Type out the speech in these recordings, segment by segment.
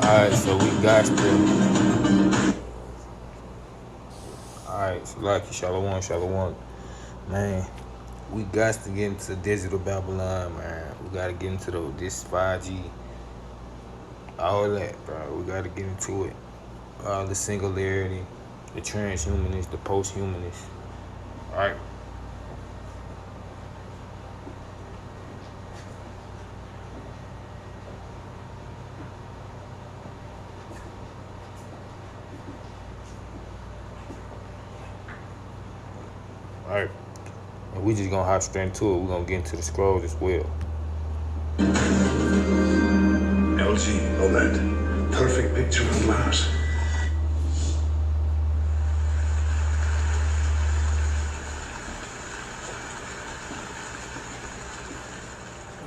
Alright, so we got to. Alright, so like Shalom, Shalom. Man, we got to get into digital Babylon, man. We gotta get into this 5G, all that, bro. We gotta get into it. All the singularity, the transhumanist, the post-humanist. Alright. Alright. And we just gonna hop straight into it. We're gonna get into the scrolls as well. LG OLED. Perfect picture on glass.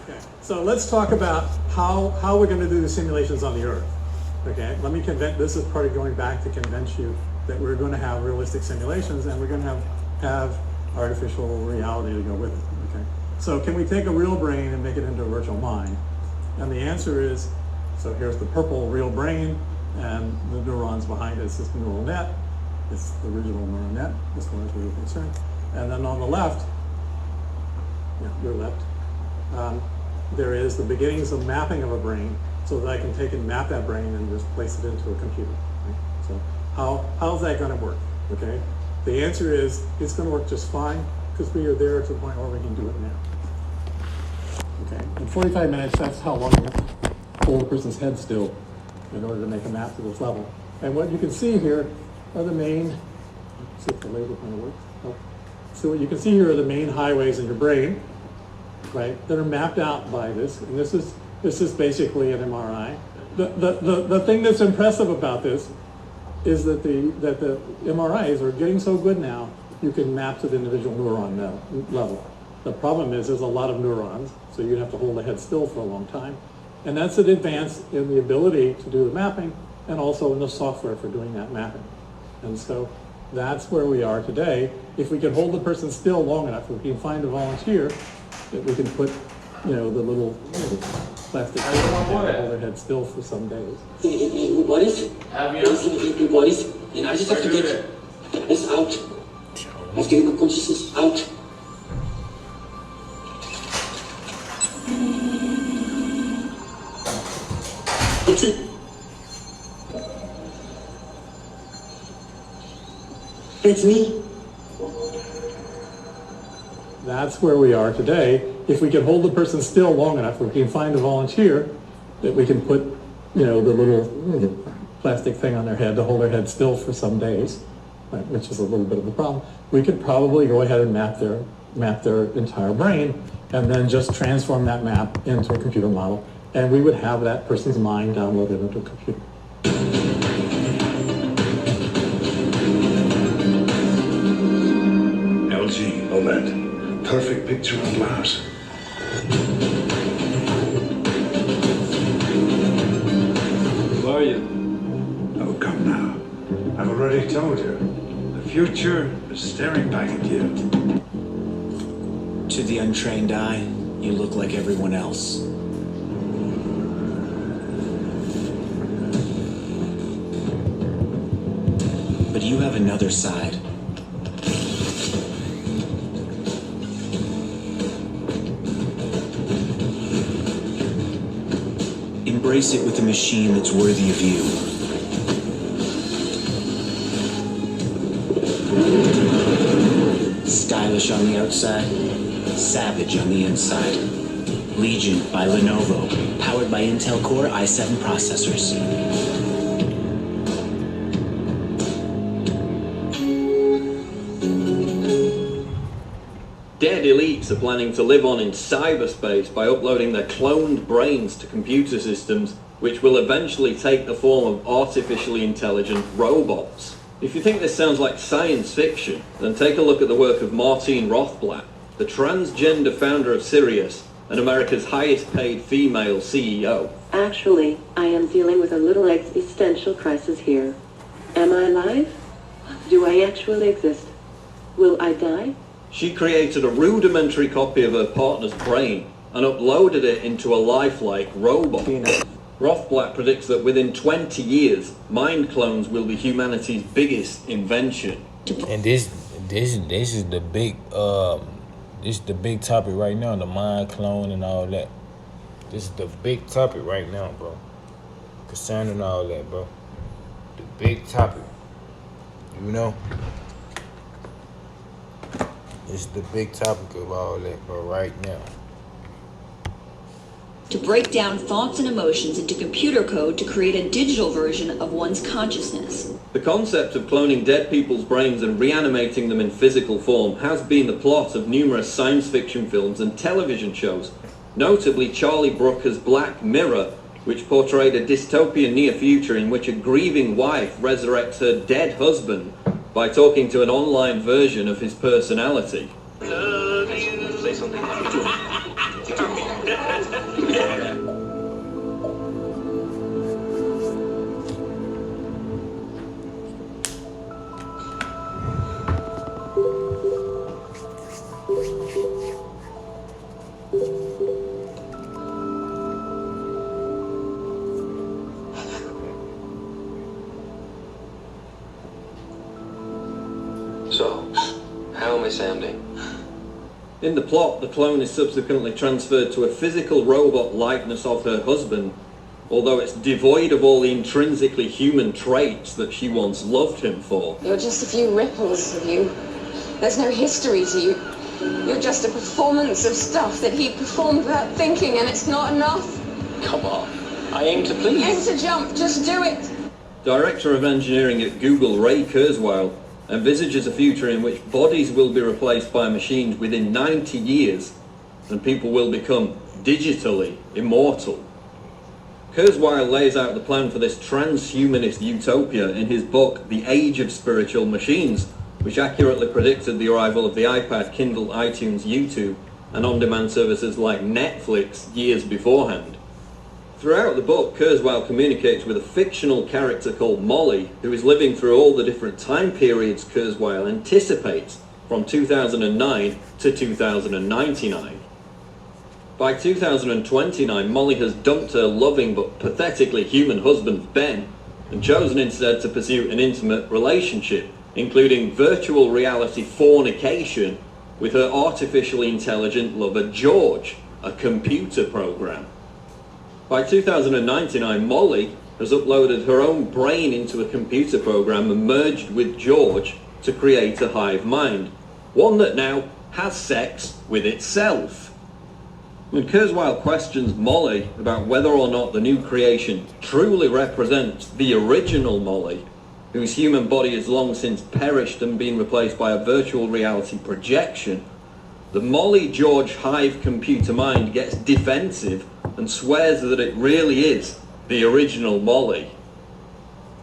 Okay, so let's talk about how we're going to do the simulations on the Earth. Okay, let me convince, this is part of going back to convince you that we're going to have realistic simulations and we're going to have artificial reality to go with it. Okay, so can we take a real brain and make it into a virtual mind? And the answer is, so here's the purple real brain and the neurons behind it. It's this neural net. It's the original neural net as far as we're concerned. And then on the left, yeah, your left, there is the beginnings of mapping of a brain so that I can take and map that brain and just place it into a computer. Right? So how's that going to work? Okay, the answer is it's going to work just fine because we are there to the point where we can do it now. Okay, in 45 minutes, that's how long you have to hold a person's head still in order to make a map to this level. And what you can see here are the main, let's see if the label kind of works. Oh. So what you can see here are the main highways in your brain, right, that are mapped out by this. And this is basically an MRI. The thing that's impressive about this is that the MRIs are getting so good now, you can map to the individual neuron level. The problem is there's a lot of neurons, so you have to hold the head still for a long time. And that's an advance in the ability to do the mapping and also in the software for doing that mapping. And so that's where we are today. If we can hold the person still long enough, if we can find a volunteer that we can put, the little plastic thing to hold their head still for some days. What is it? What is it? And I just have to get this out. I have to get my consciousness out. It's it. It's me. That's where we are today. If we can hold the person still long enough, we can find a volunteer that we can put, the little plastic thing on their head to hold their head still for some days, right, which is a little bit of a problem. We could probably go ahead and map their entire brain and then just transform that map into a computer model, and we would have that person's mind downloaded into a computer. LG OLED. Perfect picture on glass. Who are you? Oh, come now. I've already told you. The future is staring back at you. To the untrained eye, you look like everyone else. But you have another side. Embrace it with a machine that's worthy of you. Stylish on the outside, savage on the inside. Legion by Lenovo, powered by Intel Core i7 processors. Dead elites are planning to live on in cyberspace by uploading their cloned brains to computer systems, which will eventually take the form of artificially intelligent robots. If you think this sounds like science fiction, then take a look at the work of Martine Rothblatt, the transgender founder of Sirius and America's highest paid female CEO. Actually, I am dealing with a little existential crisis here. Am I alive? Do I actually exist? Will I die? She created a rudimentary copy of her partner's brain and uploaded it into a lifelike robot. Rothblatt predicts that within 20 years, mind clones will be humanity's biggest invention. And this is the big this is the big topic right now, the mind clone and all that. This is the big topic right now, bro. Concerning all that, bro. The big topic. You know? It's the big topic of all that, bro, right now. To break down thoughts and emotions into computer code to create a digital version of one's consciousness. The concept of cloning dead people's brains and reanimating them in physical form has been the plot of numerous science fiction films and television shows, notably Charlie Brooker's Black Mirror, which portrayed a dystopian near future in which a grieving wife resurrects her dead husband by talking to an online version of his personality. Say something. So, how am I sounding? In the plot, the clone is subsequently transferred to a physical robot likeness of her husband, although it's devoid of all the intrinsically human traits that she once loved him for. You're just a few ripples of you. There's no history to you. You're just a performance of stuff that he performed without thinking, and it's not enough. Come on. I aim to please. Aim to jump, just do it. Director of Engineering at Google, Ray Kurzweil, envisages a future in which bodies will be replaced by machines within 90 years and people will become digitally immortal. Kurzweil lays out the plan for this transhumanist utopia in his book The Age of Spiritual Machines, which accurately predicted the arrival of the iPad, Kindle, iTunes, YouTube and on-demand services like Netflix years beforehand. Throughout the book, Kurzweil communicates with a fictional character called Molly, who is living through all the different time periods Kurzweil anticipates, from 2009 to 2099. By 2029, Molly has dumped her loving but pathetically human husband Ben, and chosen instead to pursue an intimate relationship, including virtual reality fornication with her artificially intelligent lover George, a computer program. By 2099, Molly has uploaded her own brain into a computer program and merged with George to create a hive mind, one that now has sex with itself. When Kurzweil questions Molly about whether or not the new creation truly represents the original Molly, whose human body has long since perished and been replaced by a virtual reality projection, the Molly George hive computer mind gets defensive and swears that it really is the original Molly.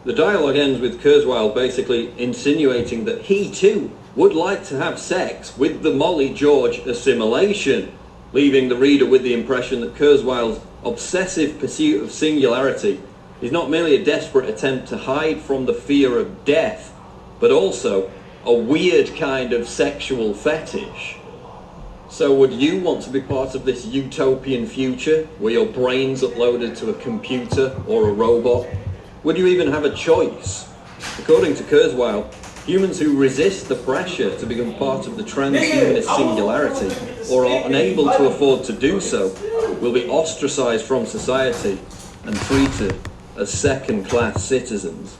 The dialogue ends with Kurzweil basically insinuating that he too would like to have sex with the Molly George assimilation, leaving the reader with the impression that Kurzweil's obsessive pursuit of singularity is not merely a desperate attempt to hide from the fear of death, but also a weird kind of sexual fetish. So would you want to be part of this utopian future where your brain's uploaded to a computer or a robot? Would you even have a choice? According to Kurzweil, humans who resist the pressure to become part of the transhumanist singularity or are unable to afford to do so will be ostracized from society and treated as second-class citizens.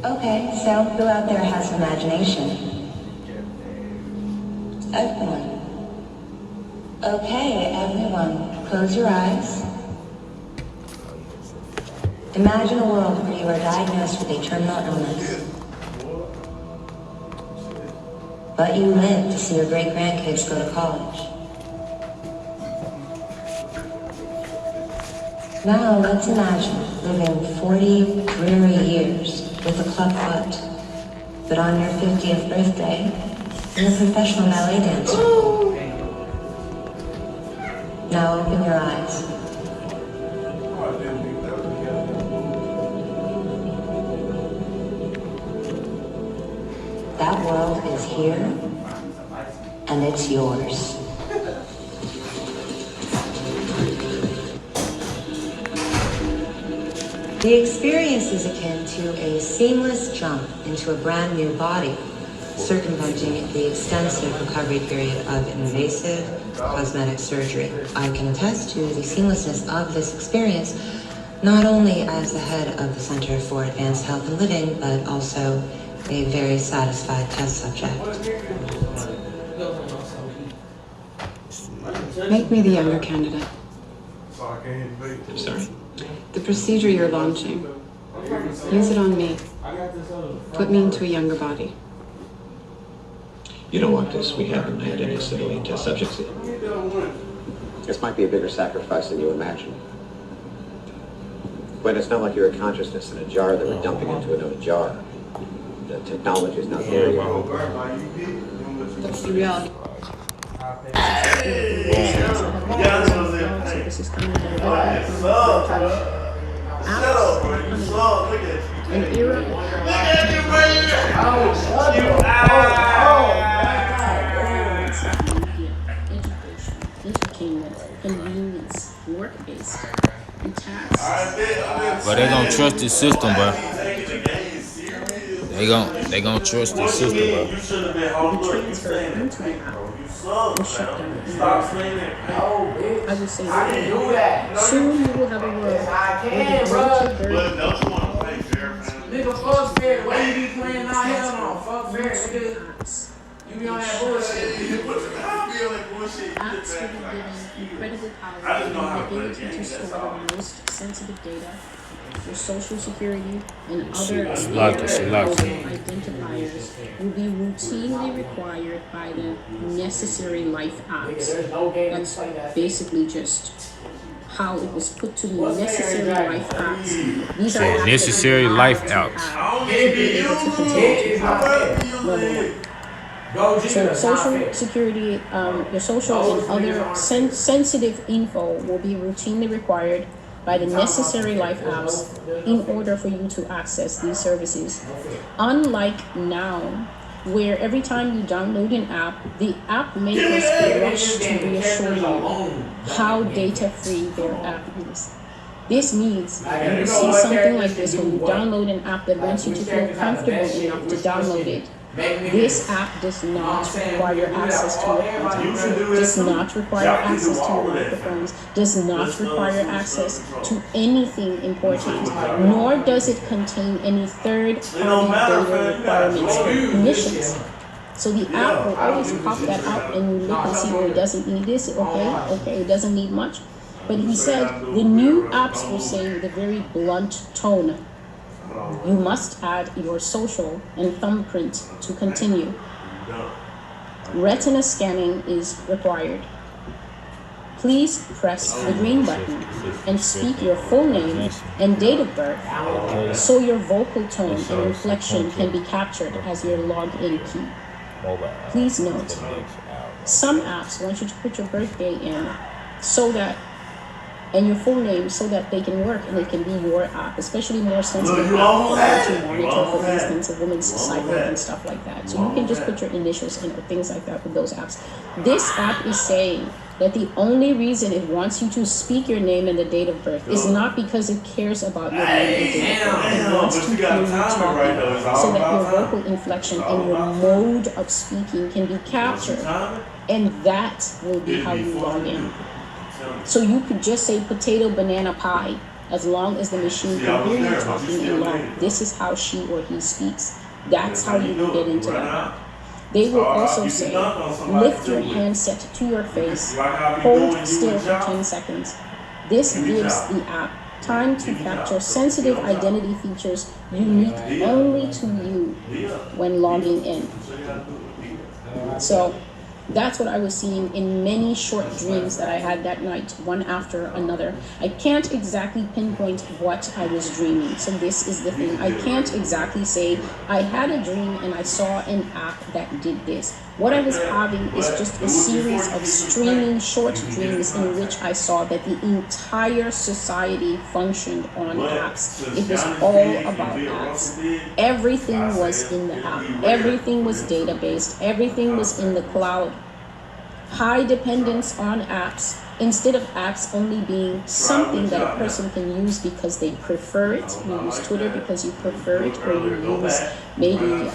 Okay, so who out there has imagination? Everyone. Okay, everyone, close your eyes. Imagine a world where you are diagnosed with a terminal illness. But you live to see your great-grandkids go to college. Now let's imagine living 40 dreary years with a club foot, but on your 50th birthday, you're a professional ballet dancer. Now open your eyes. That world is here and it's yours. The experience is akin to a seamless jump into a brand new body, circumventing the extensive recovery period of invasive cosmetic surgery. I can attest to the seamlessness of this experience, not only as the head of the Center for Advanced Health and Living, but also a very satisfied test subject. Make me the younger candidate. I'm sorry. The procedure you're launching, use it on me. Put me into a younger body. You don't want this. We haven't had any civilian test subjects yet. This might be a bigger sacrifice than you imagine. But it's not like you're a consciousness in a jar that we're dumping into another jar. The technology is not there yet. That's the reality. An era. Education, entertainment, convenience, work-based, and tasks. But they gonna trust the system, bro. They gonna trust the system, bro. The transfer into the app will shut down. I will say that soon you will have a world where the Nigga, fuck fair. Why you be playing out here on? Fuck fair, nigga. You be on that bullshit. apps will be given incredible power and the ability to store the most sensitive data, your social security, and other identifiers will be routinely required by the necessary life apps. That's basically just how it was put to be necessary life apps. These are apps necessary life apps. To be able to continue to operate. So social security, your social and other sensitive info will be routinely required by the necessary life apps in order for you to access these services. Unlike now, where every time you download an app, the app makers rush to reassure you how data-free their app is. This means when you see something like this, when you download an app that wants you to feel comfortable enough to download it, this app does not require access to your contacts, does not require access to your microphones, does not require access to anything important, nor does it contain any third-party data requirements or permissions. So the app will always pop that up and you look and see, oh, it doesn't need this, okay, it doesn't need much. But he said the new apps will say with a very blunt tone, you must add your social and thumbprint to continue. Retina scanning is required. Please press the green button and speak your full name and date of birth so your vocal tone and inflection can be captured as your login key. Please note, some apps want you to put your birthday in and your full name so that they can work and it can be your app, especially more sensitive apps to monitor, for instance, a woman's cycle and stuff like that. So you can just put your initials in or things like that with those apps. This app is saying that the only reason it wants you to speak your name and the date of birth is not because it cares about your name and date of birth. It wants to hear you talking so that your vocal inflection and your mode of speaking can be captured. And that will be how you log in. So you could just say potato, banana, pie, as long as the machine can hear you talking and log. This is how she or he speaks. That's how you can get into that app. They will also say, lift your handset to your face, hold still for 10 seconds. This gives the app time to capture sensitive identity features unique only to you when logging in. So that's what I was seeing in many short dreams that I had that night, one after another. I can't exactly pinpoint what I was dreaming. So this is the thing. I can't exactly say I had a dream and I saw an app that did this. What I was having is just a series of streaming short dreams in which I saw that the entire society functioned on apps. It was all about apps. Everything was in the app. Everything was data-based. Everything was in the cloud. high dependence on apps, instead of apps only being something that a person can use because they prefer it. You use Twitter because you prefer it, or you use maybe you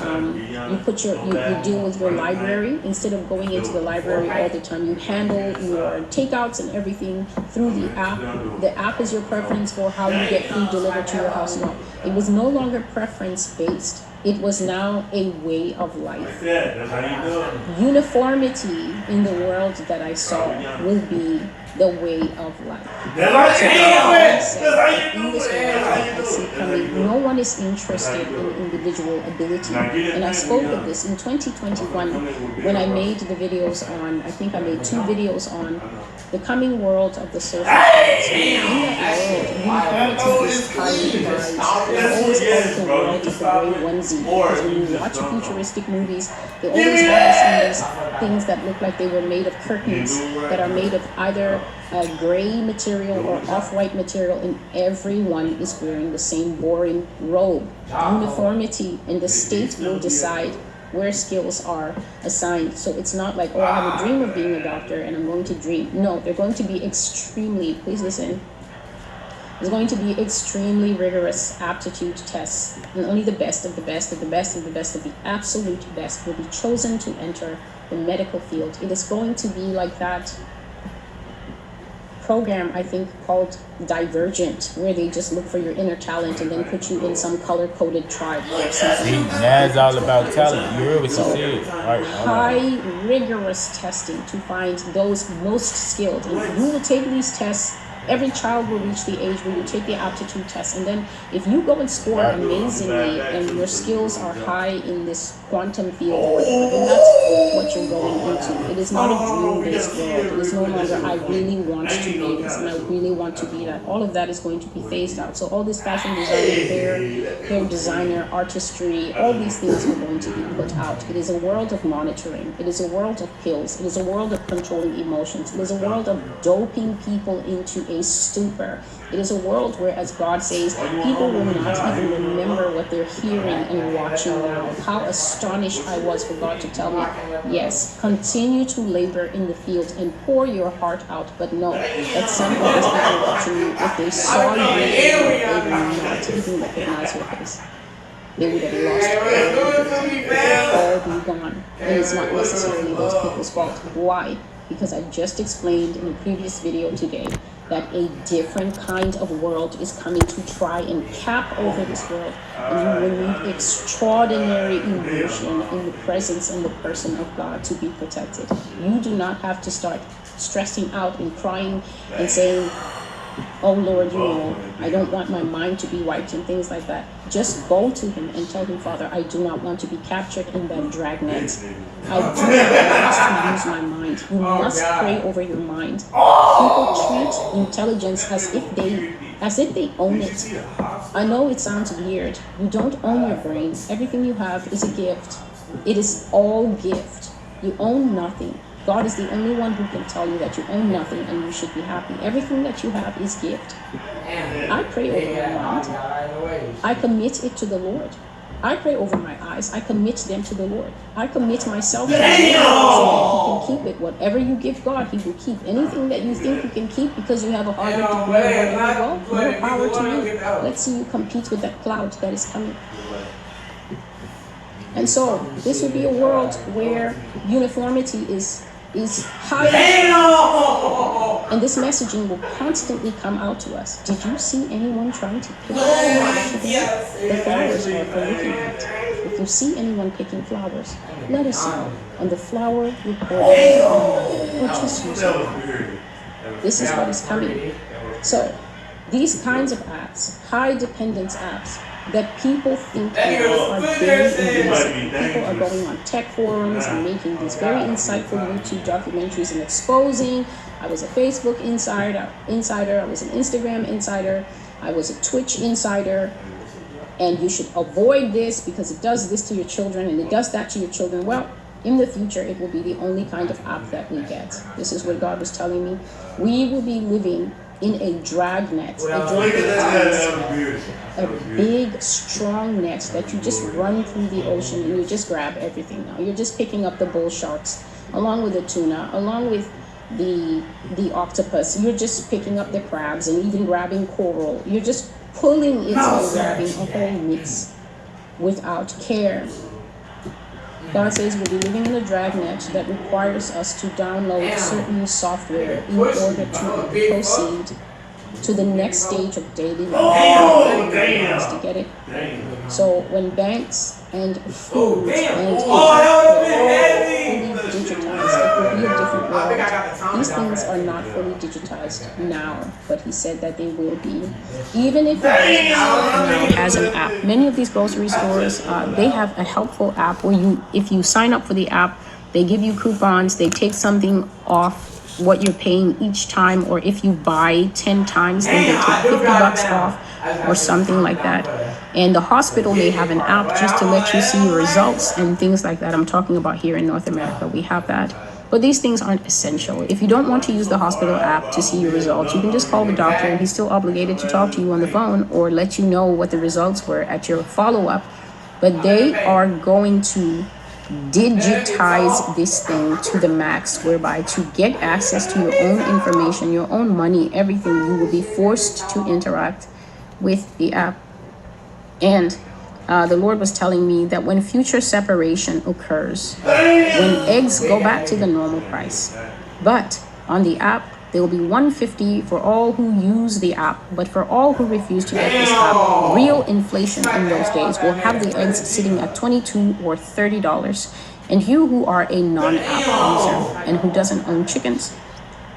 deal with your library instead of going into the library all the time. You handle your takeouts and everything through the app. The app is your preference for how you get food delivered to your house. No, it was no longer preference based. It was now a way of life. Uniformity in the world that I saw will be the way of life. So in this world I see coming, no one is interested in individual ability. And I spoke of this in 2021 when I made the videos on, I think I made 2 videos on the coming world of the social class. In that world, uniformity is highly prized. I always call it the world of the gray onesie, because when you watch futuristic movies, they always have these things that look like they were made of curtains, that are made of either gray material or off-white material, and everyone is wearing the same boring robe. Uniformity, and the state will decide where skills are assigned. So it's not like, oh, I have a dream of being a doctor and I'm going to dream. No, they're going to be extremely, please listen, there's going to be extremely rigorous aptitude tests, and only the best of the best of the best of the best of the absolute best will be chosen to enter the medical field. It is going to be like that program, I think, called Divergent, where they just look for your inner talent and then put you in some color-coded tribe or something. See, now it's all about talent. You heard what she said. Right, high rigorous testing to find those most skilled. And you will take these tests. Every child will reach the age where you take the aptitude test, and then if you go and score amazingly and your skills are high in this quantum field, then that's what you're going into. It is not a dream-based world. It is no longer, I really want to be this and I really want to be that. All of that is going to be phased out. So all this fashion designer, hair designer, artistry, all these things are going to be put out. It is a world of monitoring. It is a world of pills. It is a world of controlling emotions. It is a world of doping people into a stupor. It is a world where, as God says, people will not even remember what they're hearing and watching now. How astonished I was for God to tell me, yes, continue to labor in the field and pour your heart out, but know that some of those people watching you, if they saw you, they would not even recognize your face. They would have lost all be gone. And it's not necessarily those people's fault. Why? Because I just explained in a previous video today that a different kind of world is coming to try and cap over this world. And you will need extraordinary emotion in the presence and the person of God to be protected. You do not have to start stressing out and crying and saying, oh Lord, you know, I don't want my mind to be wiped and things like that. Just go to him and tell him, Father, I do not want to be captured in that dragnet. I do not want to lose my mind. You must pray over your mind. People treat intelligence as if they own it. I know it sounds weird. You don't own your brain. Everything you have is a gift. It is all gift. You own nothing. God is the only one who can tell you that you own nothing and you should be happy. Everything that you have is gift. I pray over my mind. I commit it to the Lord. I pray over my eyes. I commit them to the Lord. I commit myself to the Lord so that he can keep it. Whatever you give God, he will keep. Anything that you think you can keep because you have a harder to grab whatever, well, more power to you. Let's see you compete with that cloud that is coming. And so this will be a world where uniformity is high, and this messaging will constantly come out to us. Did you see anyone trying to pick flowers today? The flowers are for looking at. If you see anyone picking flowers, let us know on the flower reporter, or just use it. This is what is coming. So these kinds of apps, high dependence apps, that people think are very invasive. People are going on tech forums and making these very insightful YouTube documentaries and exposing. I was a Facebook insider, I was an Instagram insider, I was a Twitch insider, and you should avoid this because it does this to your children and it does that to your children. Well, in the future, it will be the only kind of app that we get. This is what God was telling me. We will be living in a dragnet. A dragnet is a big, strong net that you just run through the ocean and you just grab everything now. You're just picking up the bull sharks along with the tuna, along with the octopus. You're just picking up the crabs and even grabbing coral. You're just pulling it and grabbing a whole mix without care. God says we'll be living in a dragnet that requires us to download certain software in order to proceed to the next stage of daily life. To get it. So when banks and food and fully digitized, it will be a different world. These things are not fully digitized now, but he said that they will be. Even if it has an app. Many of these grocery stores, they have a helpful app where you, if you sign up for the app, they give you coupons, they take something off what you're paying each time, or if you buy 10 times, then they take $50 off or something like that. And the hospital may have an app just to let you see your results and things like that. I'm talking about here in North America, we have that. But these things aren't essential. If you don't want to use the hospital app to see your results, you can just call the doctor and he's still obligated to talk to you on the phone or let you know what the results were at your follow-up. But they are going to digitize this thing to the max, whereby to get access to your own information, your own money, everything, you will be forced to interact with the app. And the Lord was telling me that when future separation occurs, when eggs go back to the normal price, but on the app there will be $150 for all who use the app, but for all who refuse to get this app, real inflation in those days will have the eggs sitting at $22 or $30. And you who are a non-app user and who doesn't own chickens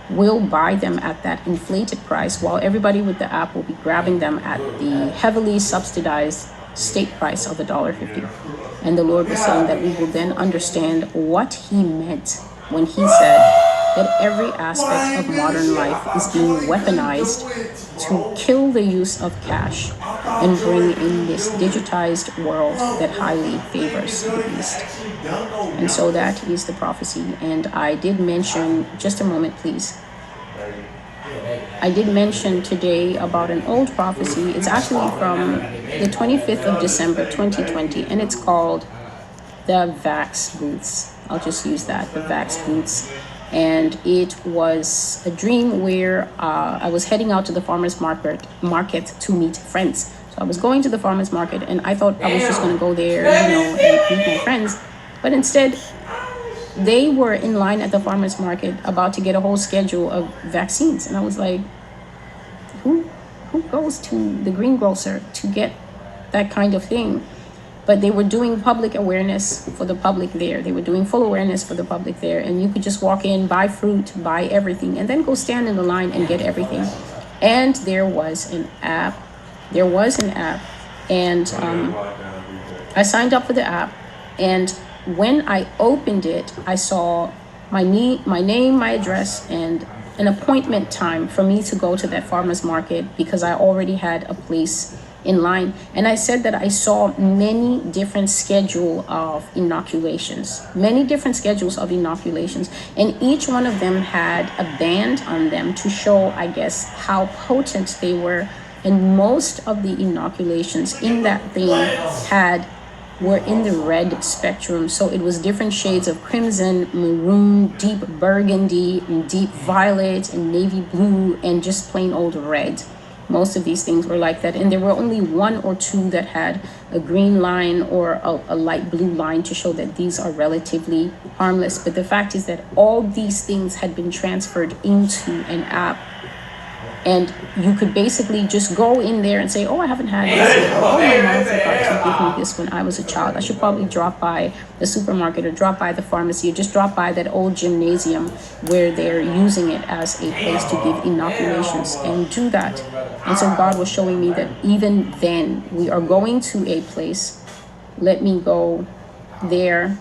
will buy them at that inflated price, while everybody with the app will be grabbing them at the heavily subsidized state price of $1.50. And the Lord was saying that we will then understand what he meant when he said that every aspect of modern life is being weaponized to kill the use of cash and bring in this digitized world that highly favors the beast. And so that is the prophecy. And I did mention, just a moment please, I did mention today about an old prophecy. It's actually from the 25th of December 2020, and it's called the Vax Booths. I'll just use that, the Vax Booths. And it was a dream where I was heading out to the farmer's market to meet friends. So I was going to the farmer's market and I thought I was just going to go there, and meet my friends. But instead, they were in line at the farmer's market about to get a whole schedule of vaccines. And I was like, who goes to the greengrocer to get that kind of thing? But they were doing public awareness for the public there. They were doing full awareness for the public there. And you could just walk in, buy fruit, buy everything, and then go stand in the line and get everything. And there was an app. And I signed up for the app. And when I opened it, I saw my name, my address, and an appointment time for me to go to that farmer's market because I already had a place in line. And I said that I saw many different schedules of inoculations, and each one of them had a band on them to show, I guess, how potent they were. And most of the inoculations in that thing were in the red spectrum. So it was different shades of crimson, maroon, deep burgundy, and deep violet, and navy blue, and just plain old red. Most of these things were like that. And there were only one or two that had a green line or a light blue line to show that these are relatively harmless. But the fact is that all these things had been transferred into an app. And you could basically just go in there and say, oh, I haven't had this yet. Oh, my mom forgot to give me this when I was a child. I should probably drop by the supermarket or drop by the pharmacy or just drop by that old gymnasium where they're using it as a place to give inoculations and do that. And so God was showing me that even then we are going to a place. Let me go there.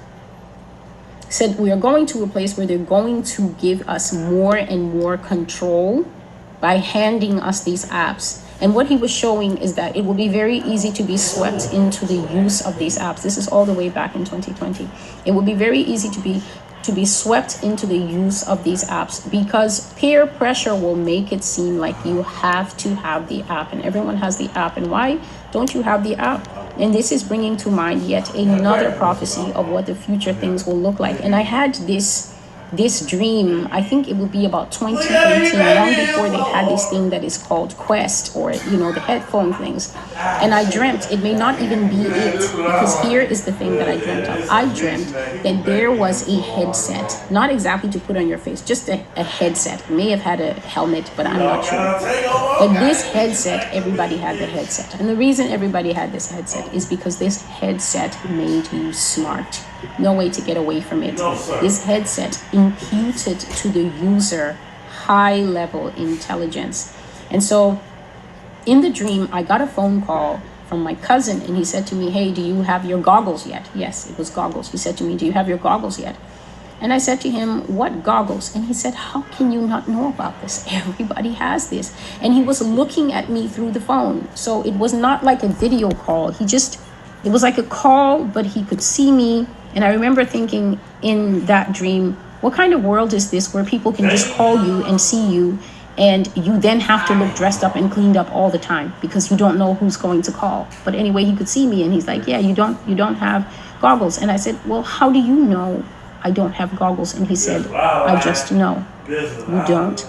Said we are going to a place where they're going to give us more and more control by handing us these apps. And what he was showing is that it will be very easy to be swept into the use of these apps. This is all the way back in 2020. It will be very easy to be swept into the use of these apps because peer pressure will make it seem like you have to have the app, and everyone has the app. And why don't you have the app? And this is bringing to mind yet another prophecy of what the future things will look like. And I had this this dream, I think it would be about 2018, long before they had this thing that is called Quest, or the headphone things. And I dreamt, it may not even be it, because here is the thing that I dreamt of. I dreamt that there was a headset, not exactly to put on your face, just a headset. It may have had a helmet, but I'm not sure. But this headset, everybody had the headset. And the reason everybody had this headset is because this headset made you smart. No way to get away from it. This headset imputed to the user high level intelligence. And so in the dream, I got a phone call from my cousin, and he said to me, hey, do you have your goggles yet? Yes, it was goggles. He said to me, do you have your goggles yet? And I said to him, what goggles? And he said, how can you not know about this? Everybody has this. And he was looking at me through the phone. So it was not like a video call. It was like a call, but he could see me. And I remember thinking in that dream, what kind of world is this where people can just call you and see you, and you then have to look dressed up and cleaned up all the time because you don't know who's going to call. But anyway, he could see me, and he's like, yeah, you don't have goggles. And I said, well, how do you know I don't have goggles? And he said, I just know. You don't.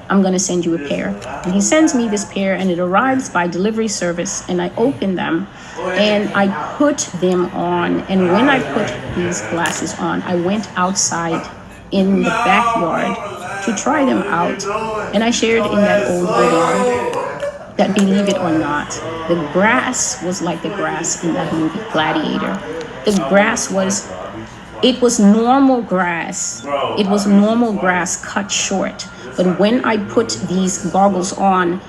I'm going to send you a pair. And he sends me this pair, and it arrives by delivery service, and I open them and I put them on. And when I put these glasses on, I went outside in the backyard to try them out. And I shared in that old video that, believe it or not, the grass was like the grass in that movie Gladiator. The grass was normal grass. It was normal grass cut short. But when I put these goggles on,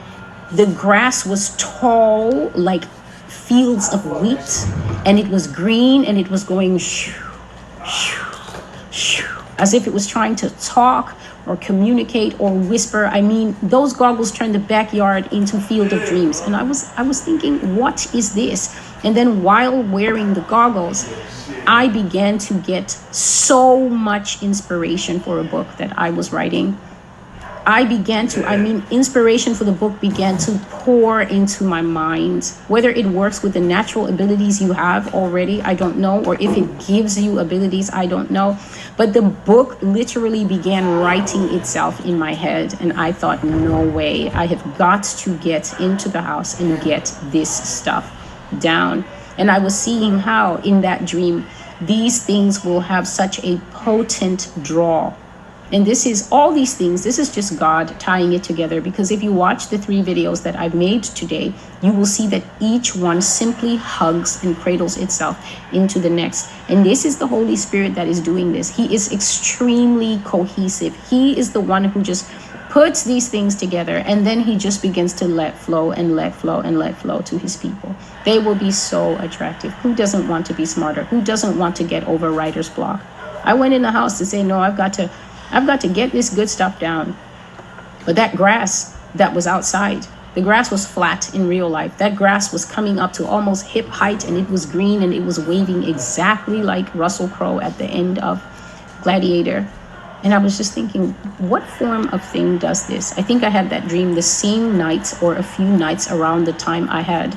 the grass was tall, like fields of wheat, and it was green, and it was going shoo, shoo, shoo, as if it was trying to talk or communicate or whisper. I mean, those goggles turned the backyard into Field of Dreams. And I was thinking, what is this? And then while wearing the goggles, I began to get so much inspiration for a book that I was writing. Inspiration for the book began to pour into my mind. Whether it works with the natural abilities you have already, I don't know, or if it gives you abilities, I don't know. But the book literally began writing itself in my head, and I thought, no way, I have got to get into the house and get this stuff down. And I was seeing how in that dream, these things will have such a potent draw. And this is all these things. This is just God tying it together, because if you watch the 3 videos that I've made today, you will see that each one simply hugs and cradles itself into the next. And this is the Holy Spirit that is doing this. He is extremely cohesive. He is the one who just puts these things together, and then he just begins to let flow and let flow and let flow to his people. They will be so attractive. Who doesn't want to be smarter? Who doesn't want to get over writer's block? I went in the house to say, no, I've got to get this good stuff down. But that grass that was outside, the grass was flat in real life. That grass was coming up to almost hip height, and it was green, and it was waving exactly like Russell Crowe at the end of Gladiator. And I was just thinking, what form of thing does this? I think I had that dream the same night or a few nights around the time I had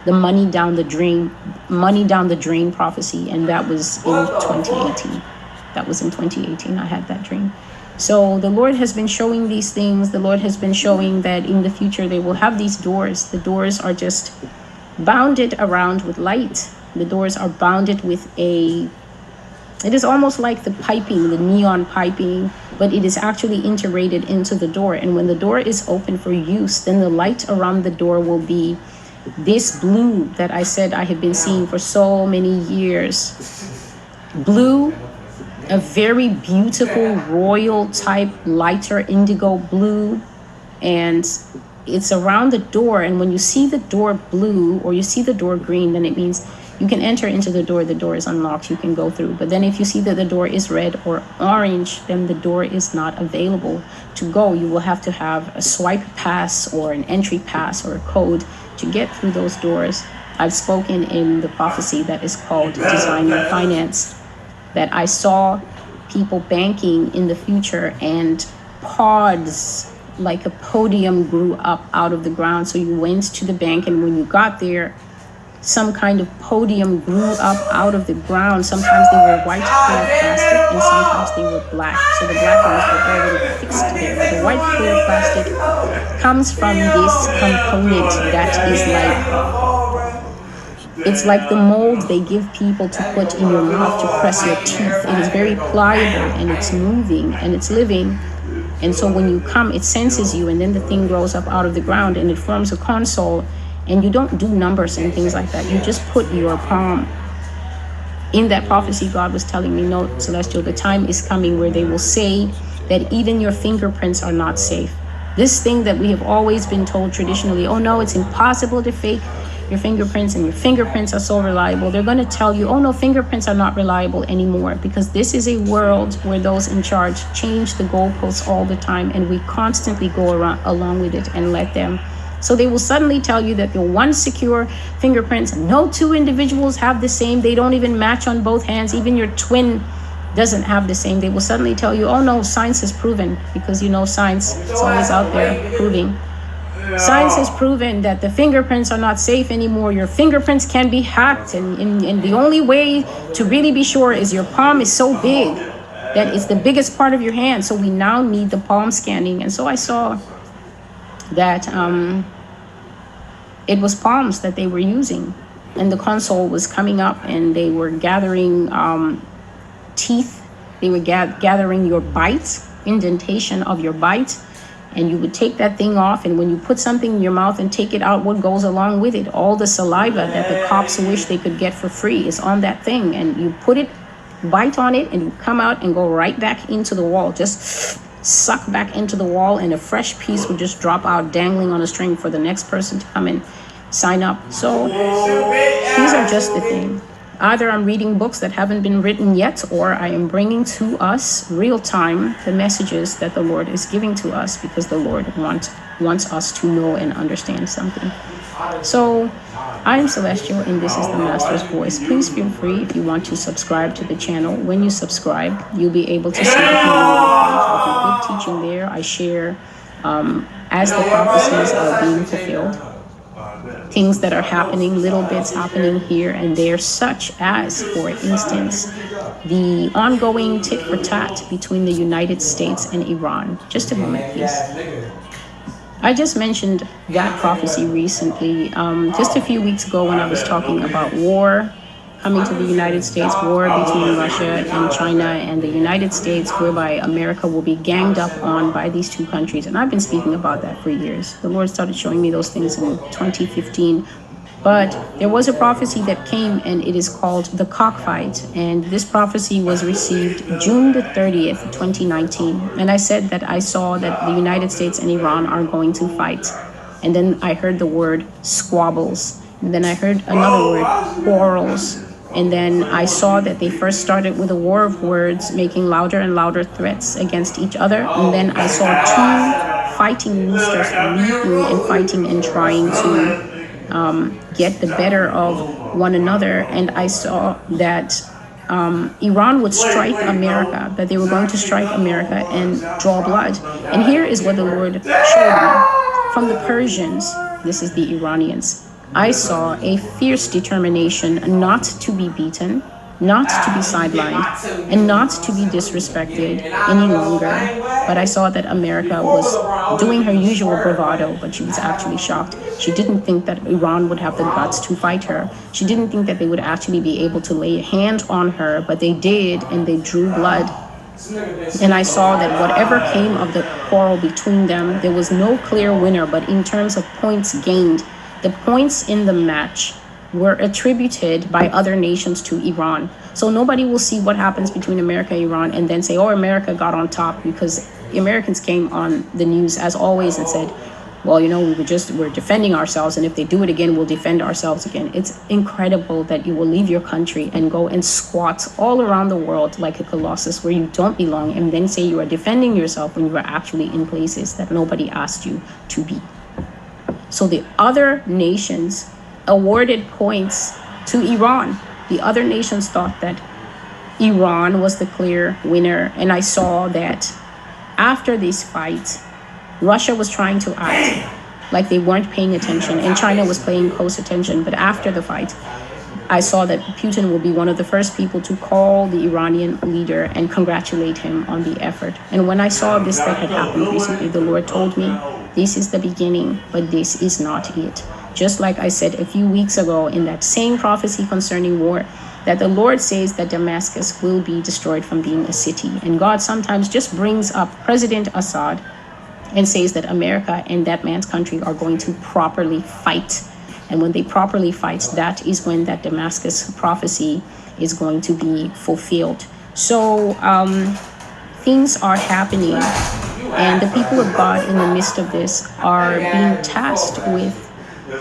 the money down the drain prophecy, and that was in 2018. That was in 2018 I had that dream. So the Lord has been showing these things. The Lord has been showing that in the future they will have these doors. The doors are just bounded around with light. The doors are bounded with it is almost like the piping, the neon piping, but it is actually integrated into the door. And when the door is open for use, then the light around the door will be this blue that I said I have been seeing for so many years. Blue, a very beautiful royal type lighter indigo blue, and it's around the door. And when you see the door blue or you see the door green, then it means you can enter into the door is unlocked, you can go through. But then if you see that the door is red or orange, then the door is not available to go. You will have to have a swipe pass or an entry pass or a code to get through those doors. I've spoken in the prophecy that is called Design Your Finance, that I saw people banking in the future, and pods like a podium grew up out of the ground. So you went to the bank, and when you got there, some kind of podium grew up out of the ground. Sometimes they were white clear plastic and sometimes they were black. So the black ones were already fixed there. But the white clear plastic comes from this component that is like, it's like the mold they give people to put in your mouth to press your teeth. It is very pliable and it's moving and it's living. And so when you come, it senses you, and then the thing grows up out of the ground and it forms a console. And you don't do numbers and things like that. You just put your palm. In that prophecy, God was telling me, no, Celestial, the time is coming where they will say that even your fingerprints are not safe. This thing that we have always been told traditionally, oh no, it's impossible to fake your fingerprints and your fingerprints are so reliable. They're going to tell you, oh no, fingerprints are not reliable anymore, because this is a world where those in charge change the goalposts all the time, and we constantly go along with it and let them. So they will suddenly tell you that the one secure fingerprints, no two individuals have the same. They don't even match on both hands. Even your twin doesn't have the same. They will suddenly tell you, oh no, science has proven, because you know science is always out there proving. Science has proven that the fingerprints are not safe anymore. Your fingerprints can be hacked. And the only way to really be sure is your palm is so big that it's the biggest part of your hand. So we now need the palm scanning. And so I saw that it was palms that they were using, and the console was coming up, and they were gathering teeth. They were gathering your bite, indentation of your bite, and you would take that thing off, and when you put something in your mouth and take it out, what goes along with it? All the saliva that the cops wish they could get for free is on that thing, and you put it, bite on it, and you come out and go right back into the wall. Just suck back into the wall, and a fresh piece would just drop out dangling on a string for the next person to come and sign up. So these are just the thing. Either I'm reading books that haven't been written yet, or I am bringing to us real time the messages that the Lord is giving to us, because the Lord wants us to know and understand something. So I am Celestial, and this is the Master's Voice. Please feel free, if you want to subscribe to the channel. When you subscribe, you'll be able to see the I do good teaching there. I share as the prophecies are being fulfilled, things that are happening, little bits happening here and there, such as, for instance, the ongoing tit for tat between the United States and Iran. Just a moment, please. I just mentioned that prophecy recently, just a few weeks ago, when I was talking about war coming to the United States, war between Russia and China and the United States, whereby America will be ganged up on by these two countries. And I've been speaking about that for years. The Lord started showing me those things in 2015. But there was a prophecy that came, and it is called the cockfight. And this prophecy was received June the 30th, 2019. And I said that I saw that the United States and Iran are going to fight. And then I heard the word squabbles. And then I heard another word, quarrels. And then I saw that they first started with a war of words, making louder and louder threats against each other. And then I saw two fighting roosters leaping and fighting and trying to get the better of one another. And I saw that Iran would strike America, that they were going to strike America and draw blood. And here is what the Lord showed me. From the Persians, this is the Iranians, I saw a fierce determination not to be beaten, not to be sidelined, and not to be disrespected any longer. But I saw that America was doing her usual bravado, but she was actually shocked. She didn't think that Iran would have the guts to fight her. She didn't think that they would actually be able to lay a hand on her, but they did, and they drew blood. And I saw that whatever came of the quarrel between them, there was no clear winner, but in terms of points gained, the points in the match were attributed by other nations to Iran. So nobody will see what happens between America and Iran and then say, oh, America got on top, because the Americans came on the news as always and said, well, you know, we're defending ourselves, and if they do it again, we'll defend ourselves again. It's incredible that you will leave your country and go and squat all around the world like a colossus where you don't belong, and then say you are defending yourself when you are actually in places that nobody asked you to be. So the other nations awarded points to Iran. The other nations thought that Iran was the clear winner. And I saw that after this fight, Russia was trying to act like they weren't paying attention, and China was paying close attention. But after the fight, I saw that Putin will be one of the first people to call the Iranian leader and congratulate him on the effort. And when I saw this that had happened recently, the Lord told me, this is the beginning, but this is not it. Just like I said a few weeks ago in that same prophecy concerning war, that the Lord says that Damascus will be destroyed from being a city. And God sometimes just brings up President Assad and says that America and that man's country are going to properly fight. And when they properly fight, that is when that Damascus prophecy is going to be fulfilled. So things are happening, and the people of God in the midst of this are being tasked with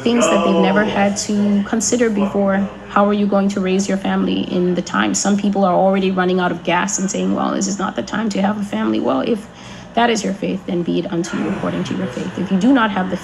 things that they've never had to consider before. How are you going to raise your family in the time? Some people are already running out of gas and saying, well, this is not the time to have a family. Well, if that is your faith, then be it unto you according to your faith. If you do not have the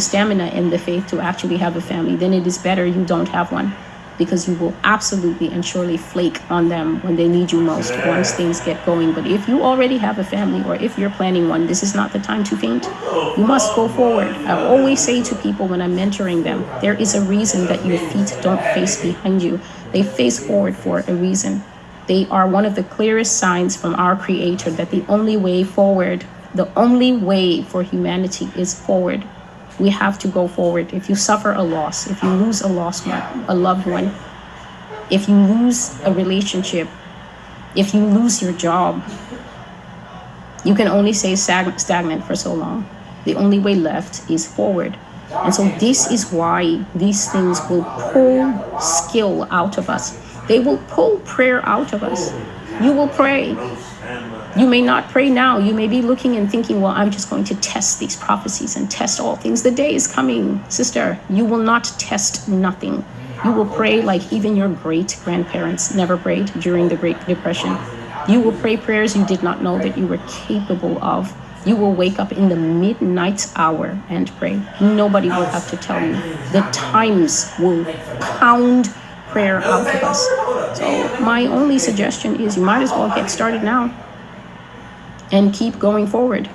stamina and the faith to actually have a family, then it is better you don't have one, because you will absolutely and surely flake on them when they need you most once things get going. But if you already have a family, or if you're planning one, this is not the time to faint. You must go forward. I always say to people when I'm mentoring them, there is a reason that your feet don't face behind you. They face forward for a reason. They are one of the clearest signs from our Creator that the only way forward, the only way for humanity is forward. We have to go forward. If you suffer a loss, if you lose a loved one, if you lose a relationship, if you lose your job, you can only stay stagnant for so long. The only way left is forward. And so this is why these things will pull skill out of us. They will pull prayer out of us. You will pray. You may not pray now. You may be looking and thinking, well, I'm just going to test these prophecies and test all things. The day is coming, sister. You will not test nothing. You will pray like even your great-grandparents never prayed during the Great Depression. You will pray prayers you did not know that you were capable of. You will wake up in the midnight hour and pray. Nobody will have to tell you. The times will pound prayer out of us. So my only suggestion is you might as well get started now and keep going forward.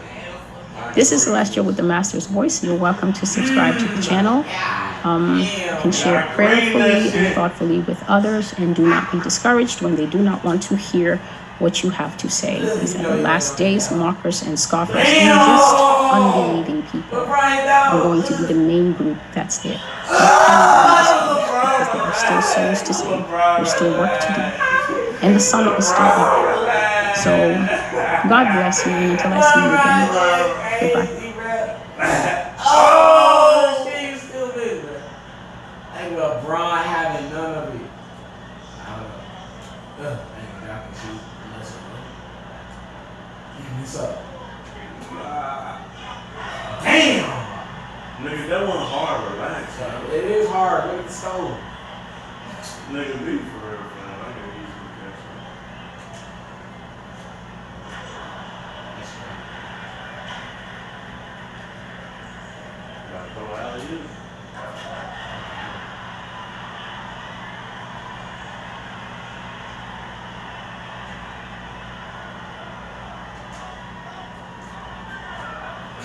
This is Celestial with the Master's Voice. You're welcome to subscribe to the channel. You can share prayerfully and thoughtfully with others, and do not be discouraged when they do not want to hear what you have to say. These are the last days. Mockers and scoffers and just unbelieving people are going to be the main group that's there. Because there are still souls to save. There's still work to do. And the sun is still up. So God bless you, and until I see you again, goodbye. Oh, shit, you still busy, man. Ain't LeBron having none of it. I don't know. I can see. What's up? Damn! Nigga, that one hard, relax. It is hard. Look at the stove. Nigga, me for real, man. I gotta use this. Gotta throw out of you.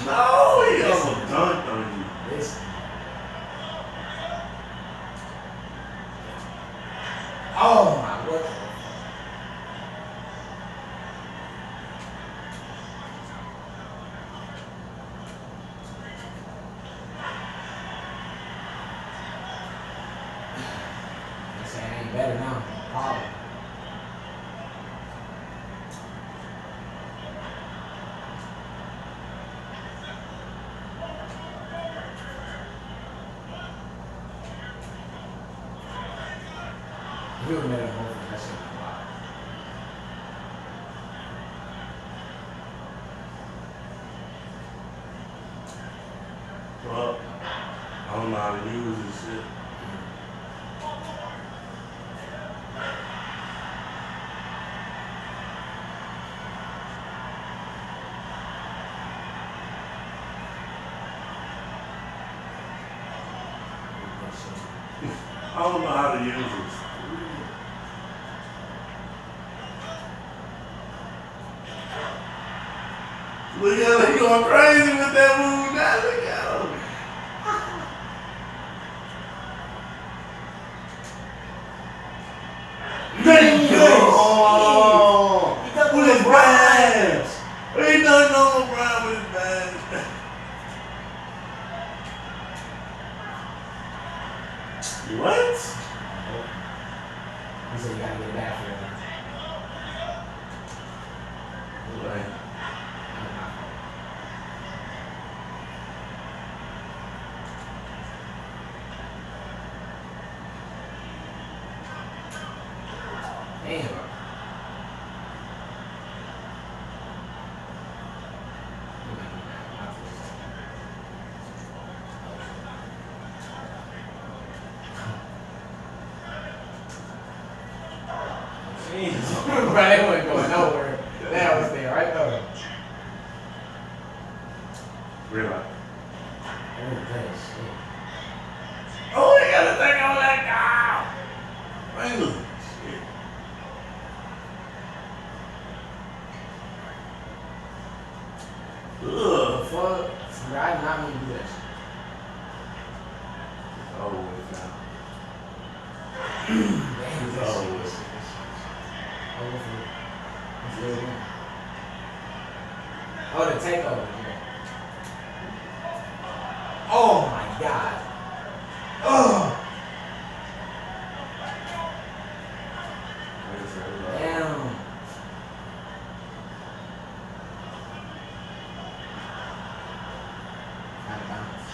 No, he almost dunked on you. Listen. Oh my God. They say I ain't better now. Problem. You would have made a whole profession. Well, I don't know how to use this shit. I don't know how to use this. Look at him, he going crazy with that move now. Look at him. What? He said you gotta get it back for him. Right. Damn. Jesus. Bro, they wasn't going nowhere. That was there right there. Realize. Oh, they got a thing on that cow. Man, shit. Ugh, fuck. I did not mean to do that shit. It's over with now. Damn, It's this over shit. with. Over for it's little one. Oh, the takeover. Yeah. Oh my god. Oh. Damn. Out of bounds.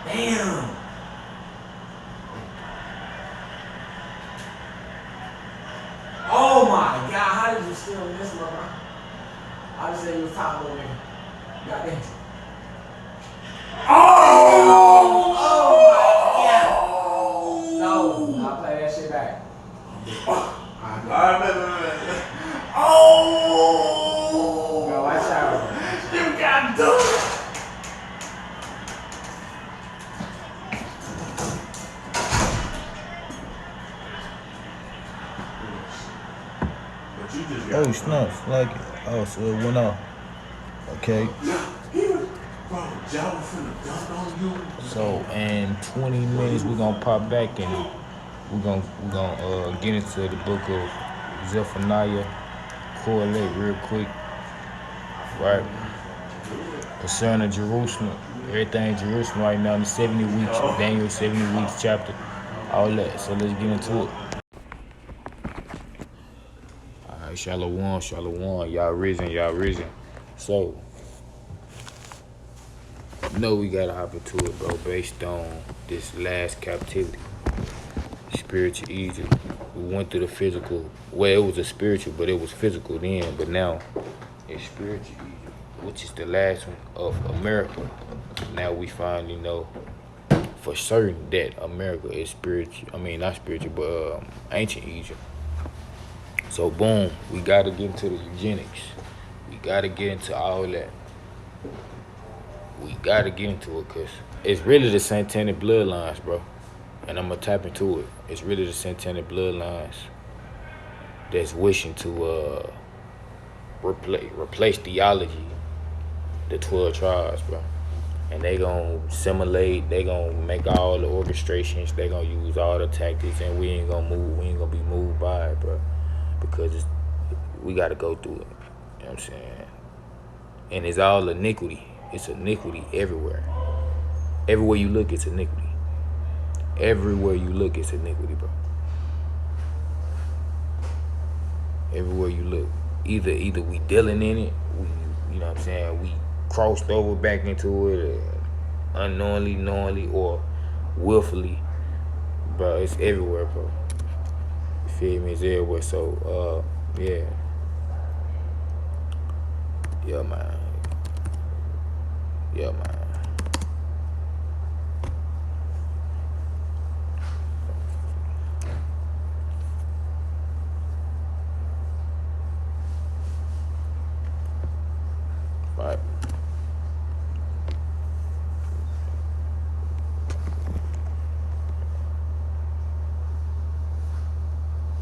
Damn. Oh my god, how did you still miss, bro? I just said you was top little nigga. Goddamn. Oh! Oh my god. No, I'll play that shit back. Alright, man. Oh! Bro, watch out. You got done. But you just got Oh, snap. Like it. Oh, so it went off. Okay. Bro, Java finna dunk on you. So in 20 minutes we're gonna pop back and we're gonna get into the book of Zephaniah, correlate real quick, right? Concerning Jerusalem, everything Jerusalem right now in the 70 weeks, Daniel 70 weeks chapter, all that. So let's get into it. All right, Shalom, Shalom, y'all risen. So, you know we gotta hop into it, bro, based on this last captivity, spiritual Egypt. We went through the physical. Well, it was a spiritual, but it was physical then. But now it's spiritual Egypt, which is the last one of America. Now we finally know for certain that America is spiritual. I mean, not spiritual, but ancient Egypt. So boom, we gotta get into the eugenics. We gotta get into all that. We gotta get into it because it's really the satanic bloodlines, bro. And I'm gonna tap into it. It's really the satanic bloodlines that's wishing to replace theology, the 12 tribes, bro. And they gonna assimilate, they gonna make all the orchestrations, they gonna use all the tactics, and we ain't gonna be moved by it, bro. Because we gotta go through it. You know what I'm saying? And it's all iniquity. It's iniquity everywhere. Everywhere you look, it's iniquity. Everywhere you look, it's iniquity, bro. Everywhere you look. Either we dealing in it, you know what I'm saying, we crossed over back into it unknowingly, knowingly, or willfully. Bro, it's everywhere, bro. You feel me? It's everywhere. So, yeah. Yeah, man. Yeah, man. Right.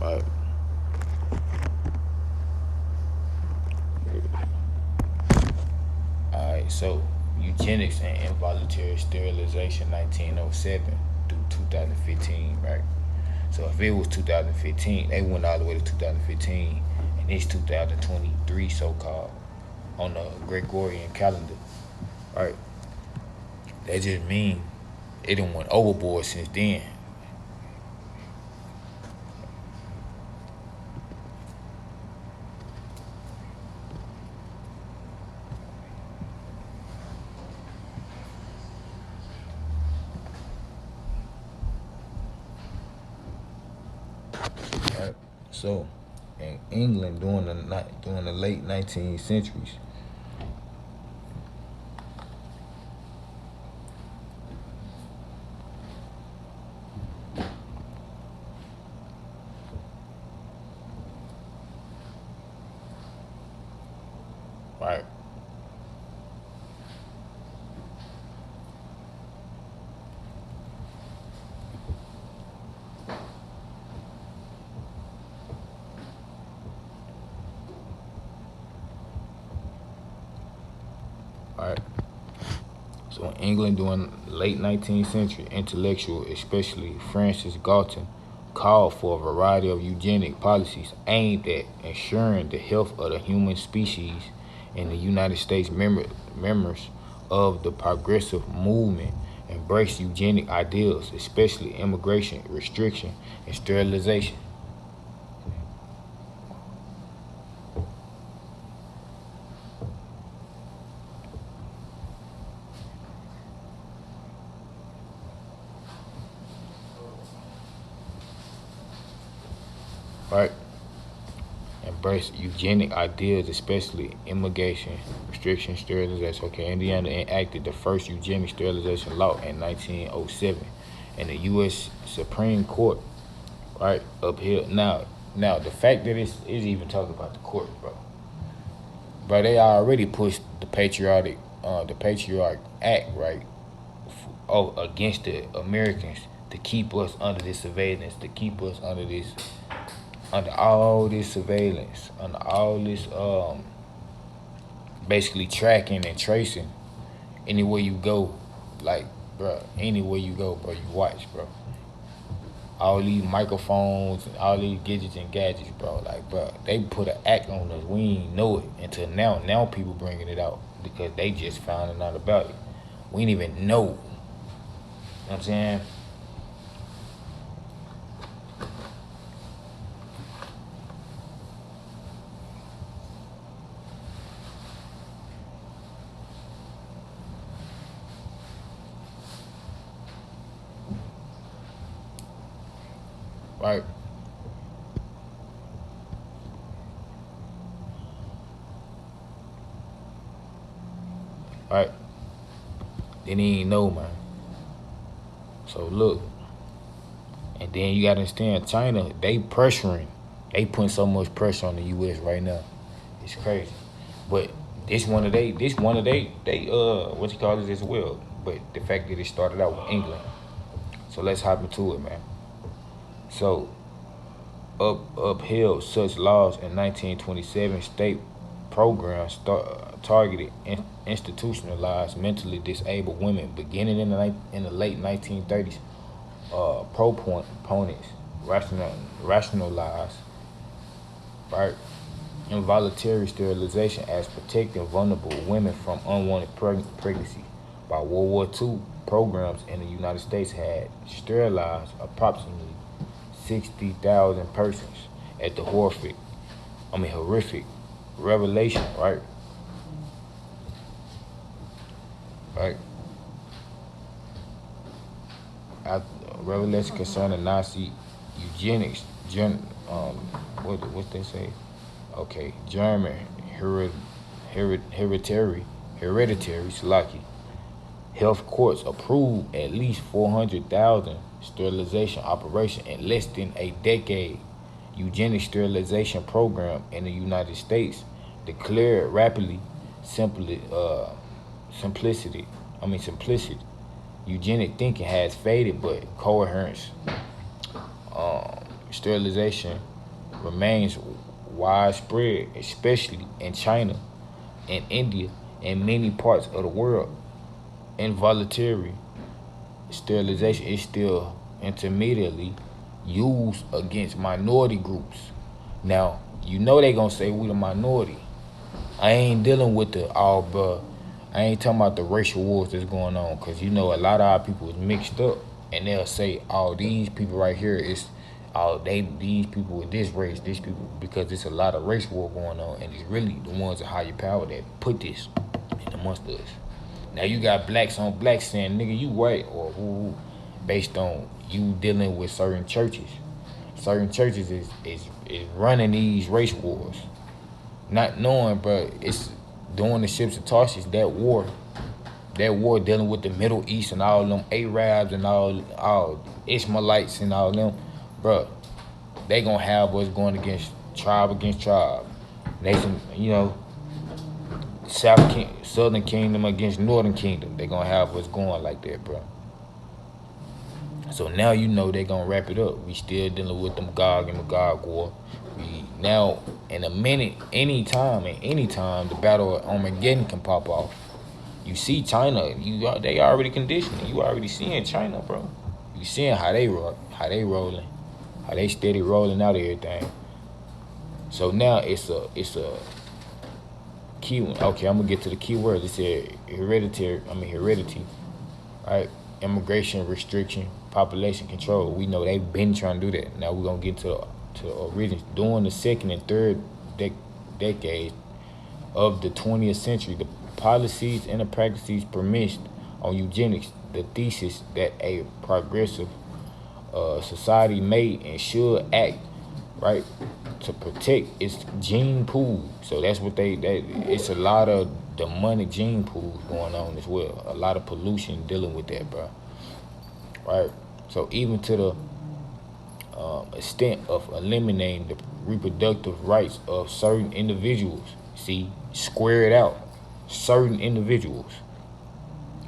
Right. Alright, so eugenics and involuntary sterilization 1907 through 2015, right? So if it was 2015, they went all the way to 2015, and it's 2023 so-called on the Gregorian calendar, right? That just mean it done went overboard since then. Right? So, in England during the late 19th centuries, right? Right. So in England during the late 19th century, intellectual, especially Francis Galton, called for a variety of eugenic policies aimed at ensuring the health of the human species. In the United States, members of the progressive movement embraced eugenic ideals, especially immigration restriction and sterilization. Right? Embrace eugenic ideas, especially immigration, restriction, sterilization. Okay, Indiana enacted the first eugenic sterilization law in 1907, and the U.S. Supreme Court, right, upheld. Now the fact that it's even talking about the court, bro. But they already pushed the Patriotic Act, right, against the Americans to keep us under this surveillance, to keep us under all this surveillance, under all this basically tracking and tracing. Anywhere you go, like, bro, anywhere you go, bro, you watch, bro. All these microphones and all these gadgets, bro. Like, bro, they put an act on us. We ain't know it until now. Now people bringing it out because they just found out about it. We didn't even know. You know what I'm saying? Right. Right. They didn't even know, man. So look. And then you gotta understand, China, they putting so much pressure on the US right now. It's crazy. But this one of they what you call it as well. But the fact that it started out with England. So let's hop into it, man. So upheld such laws in 1927. State programs targeted institutionalized mentally disabled women beginning in the late 1930s. Proponents rationalized, right, involuntary sterilization as protecting vulnerable women from unwanted pregnancy. By World War II, programs in the United States had sterilized approximately 60,000 persons at the horrific revelation, right? Right. Revelation concerning Nazi eugenics, what they say? Okay, German hereditary Slovakia. Health courts approved at least 400,000 sterilization operation in less than a decade. Eugenic sterilization program in the United States declared rapidly simplicity. Eugenic thinking has faded, but coherence, sterilization remains widespread, especially in China and India and many parts of the world. Involuntary sterilization is still intermediately used against minority groups. Now, you know they gonna say we the minority. I ain't dealing with the bruh. I ain't talking about the racial wars that's going on, cause you know a lot of our people is mixed up, and they'll say, "Oh, these people right here is, these people with this race, these people," because it's a lot of race war going on, and it's really the ones of higher power that put this in amongst us. Now you got blacks on blacks saying, "Nigga, you white," or who, based on you dealing with certain churches. Certain churches is running these race wars, not knowing, bro. It's during the ships of Tarshish, that war dealing with the Middle East and all them Arabs and all Ishmaelites and all them, bro. They gonna have us going against tribe, nation, Southern Kingdom against Northern Kingdom. They gonna have us going like that, bro. So now you know they gonna wrap it up. We still dealing with them Gog and Magog war. We now in a minute, anytime, the battle of Armageddon can pop off. You see China, they already conditioning. You already seeing China, bro. You seeing how they rolling, how they steady rolling out everything. So now it's a key one. Okay, I'm gonna get to the key words. It said heredity, right? Immigration restriction, population control. We know they've been trying to do that. Now we're gonna get to origins. During the second and third decades of the 20th century, the policies and the practices premised on eugenics, the thesis that a progressive society may and should act, right, to protect its gene pool. So that's what it's a lot of demonic gene pools going on as well. A lot of pollution dealing with that, bro. Right? So even to the extent of eliminating the reproductive rights of certain individuals. See, square it out. Certain individuals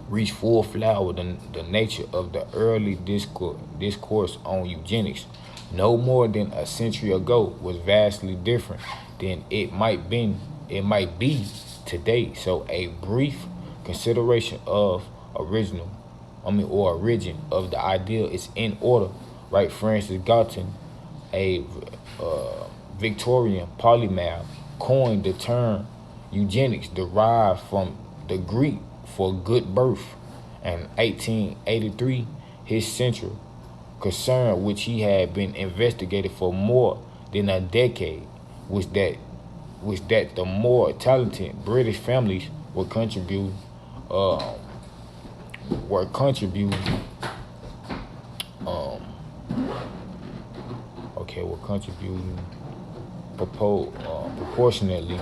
reach full flower the nature of the early discourse on eugenics no more than a century ago was vastly different than it might be today. So a brief consideration of origin of the idea is in order, right? Francis Galton, a Victorian polymath, coined the term eugenics, derived from the Greek for good birth. In 1883, his central concern, which he had been investigated for more than a decade, was that the more talented British families were contributing proportionately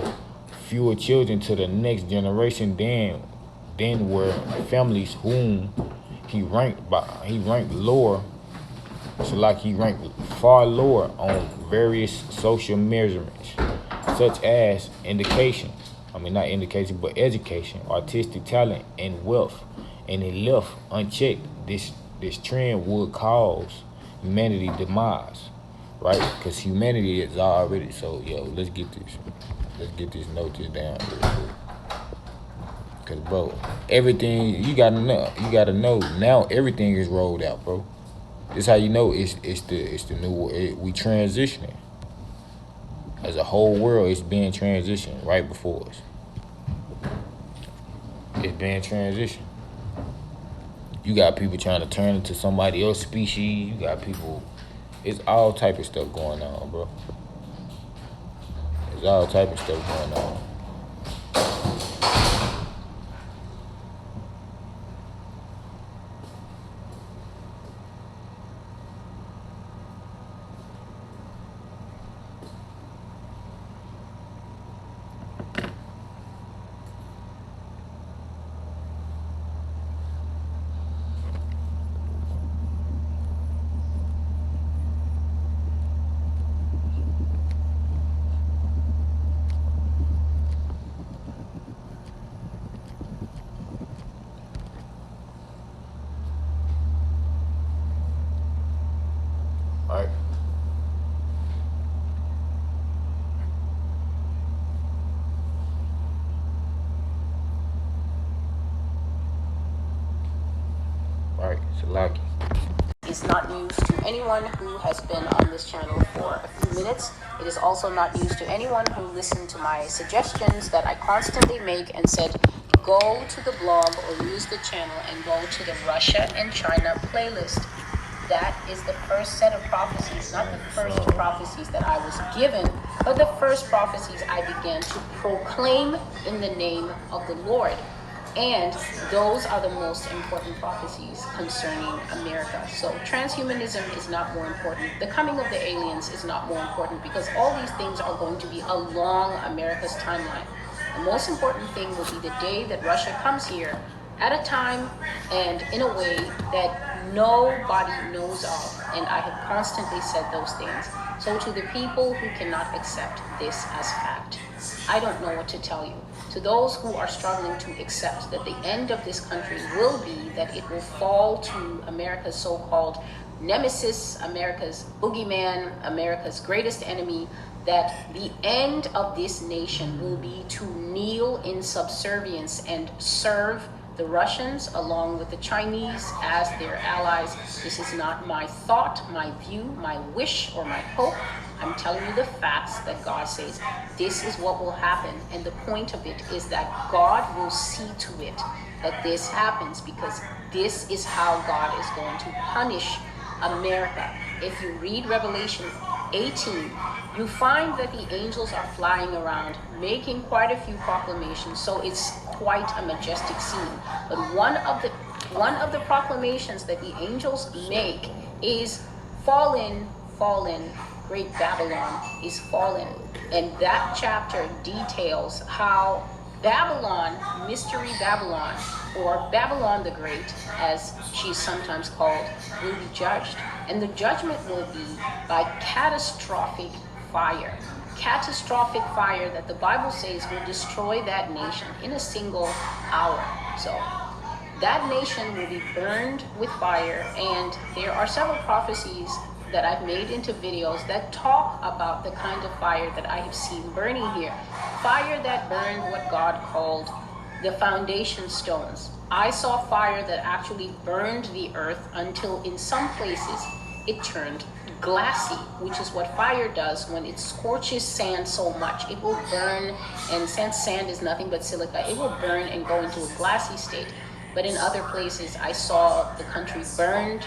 fewer children to the next generation than were families whom he ranked lower. So like he ranked far lower on various social measurements, such as education, artistic talent, and wealth. And it left unchecked, this trend would cause humanity demise, right? Because humanity is already, so let's get this notice down real quick. Cause bro, everything you gotta know now, everything is rolled out, bro. This how you know it's the new we transitioning. As a whole world, it's being transitioned right before us. It's being transitioned. You got people trying to turn into somebody else's species. You got people. It's all type of stuff going on, bro. There's all type of stuff going on. Right. Right, Salaki. is not news to anyone who has been on this channel for a few minutes. It is also not news to anyone who listened to my suggestions that I constantly make and said, go to the blog or use the channel and go to the Russia and China playlist. That is the first set of prophecies, not the first prophecies that I was given, but the first prophecies I began to proclaim in the name of the Lord. And those are the most important prophecies concerning America. So transhumanism is not more important. The coming of the aliens is not more important, because all these things are going to be along America's timeline. The most important thing will be the day that Russia comes here at a time and in a way that nobody knows of. And I have constantly said those things. So to the people who cannot accept this as fact, I don't know what to tell you. To those who are struggling to accept that the end of this country will be that it will fall to America's so-called nemesis, America's boogeyman, America's greatest enemy, that the end of this nation will be to kneel in subservience and serve the Russians along with the Chinese as their allies. This is not my thought, my view, my wish, or my hope. I'm telling you the facts that God says this is what will happen. And the point of it is that God will see to it that this happens, because this is how God is going to punish America. If you read Revelation 18, you find that the angels are flying around making quite a few proclamations. So it's quite a majestic scene. But one of the proclamations that the angels make is fallen, great Babylon is fallen. And that chapter details how Babylon, Mystery Babylon, or Babylon the Great, as she's sometimes called, will be judged. And the judgment will be by catastrophic fire. Catastrophic fire that the Bible says will destroy that nation in a single hour. So that nation will be burned with fire, and there are several prophecies that I've made into videos that talk about the kind of fire that I have seen burning here. Fire that burned what God called the foundation stones. I saw fire that actually burned the earth until in some places it turned glassy, which is what fire does when it scorches sand so much. It will burn, and since sand is nothing but silica, it will burn and go into a glassy state. But in other places, I saw the country burned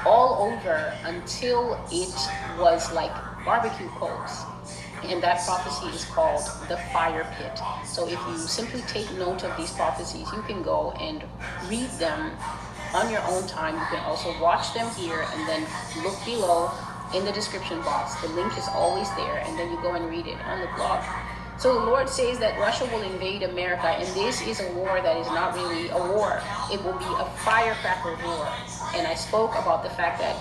all over until it was like barbecue coals. And that prophecy is called the fire pit. So if you simply take note of these prophecies, you can go and read them on your own time. You can also watch them here and then look below in the description box. The link is always there, and then you go and read it on the blog. So the Lord says that Russia will invade America, and this is a war that is not really a war. It will be a firecracker war. And I spoke about the fact that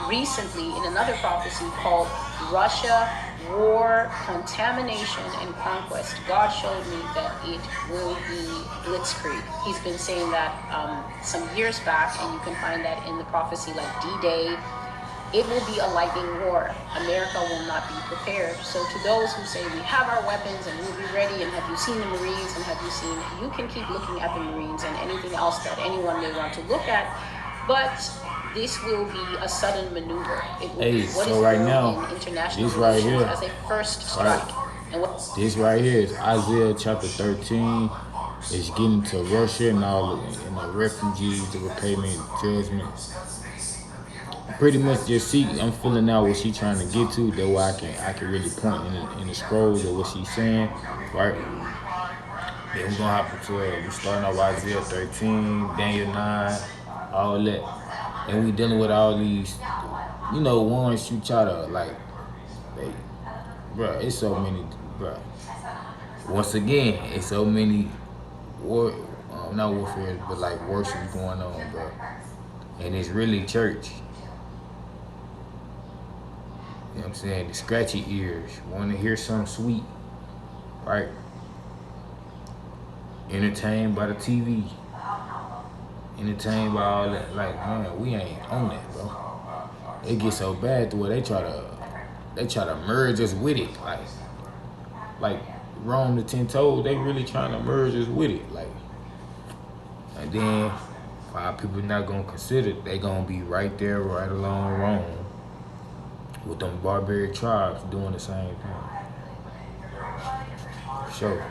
recently in another prophecy called Russia, War, Contamination, and Conquest, God showed me that it will be blitzkrieg. He's been saying that some years back, and you can find that in the prophecy like D-Day. It will be a lightning war. America will not be prepared. So to those who say we have our weapons and we'll be ready, and have you seen the Marines, and have you seen, you can keep looking at the Marines and anything else that anyone may want to look at, but this will be a sudden maneuver. It will be what so is right known now, in international this right relations here, as a first strike. right, And what this right here is Isaiah chapter 13. It's getting to Russia and all and the refugees, the repayment, judgment. Pretty much just see, I'm filling out what she's trying to get to. That way I can really point in the scrolls of what she's saying, right? Then we're gonna hop into we starting off Isaiah 13, Daniel 9, all that, and we dealing with all these, ones you try to like, bruh, it's so many, bruh. Once again, it's so many not warfare, but like worship going on, bruh, and it's really church. You know what I'm saying? The scratchy ears want to hear something sweet, right? Entertained by the TV. Entertained by all that. Like, man, we ain't on that, bro. It gets so bad to where they try to merge us with it. Like Rome the 10 Toes, they really trying to merge us with it. Like, and then 5 people not gonna consider, they gonna be right there, right along Rome, with them barbaric tribes doing the same thing. So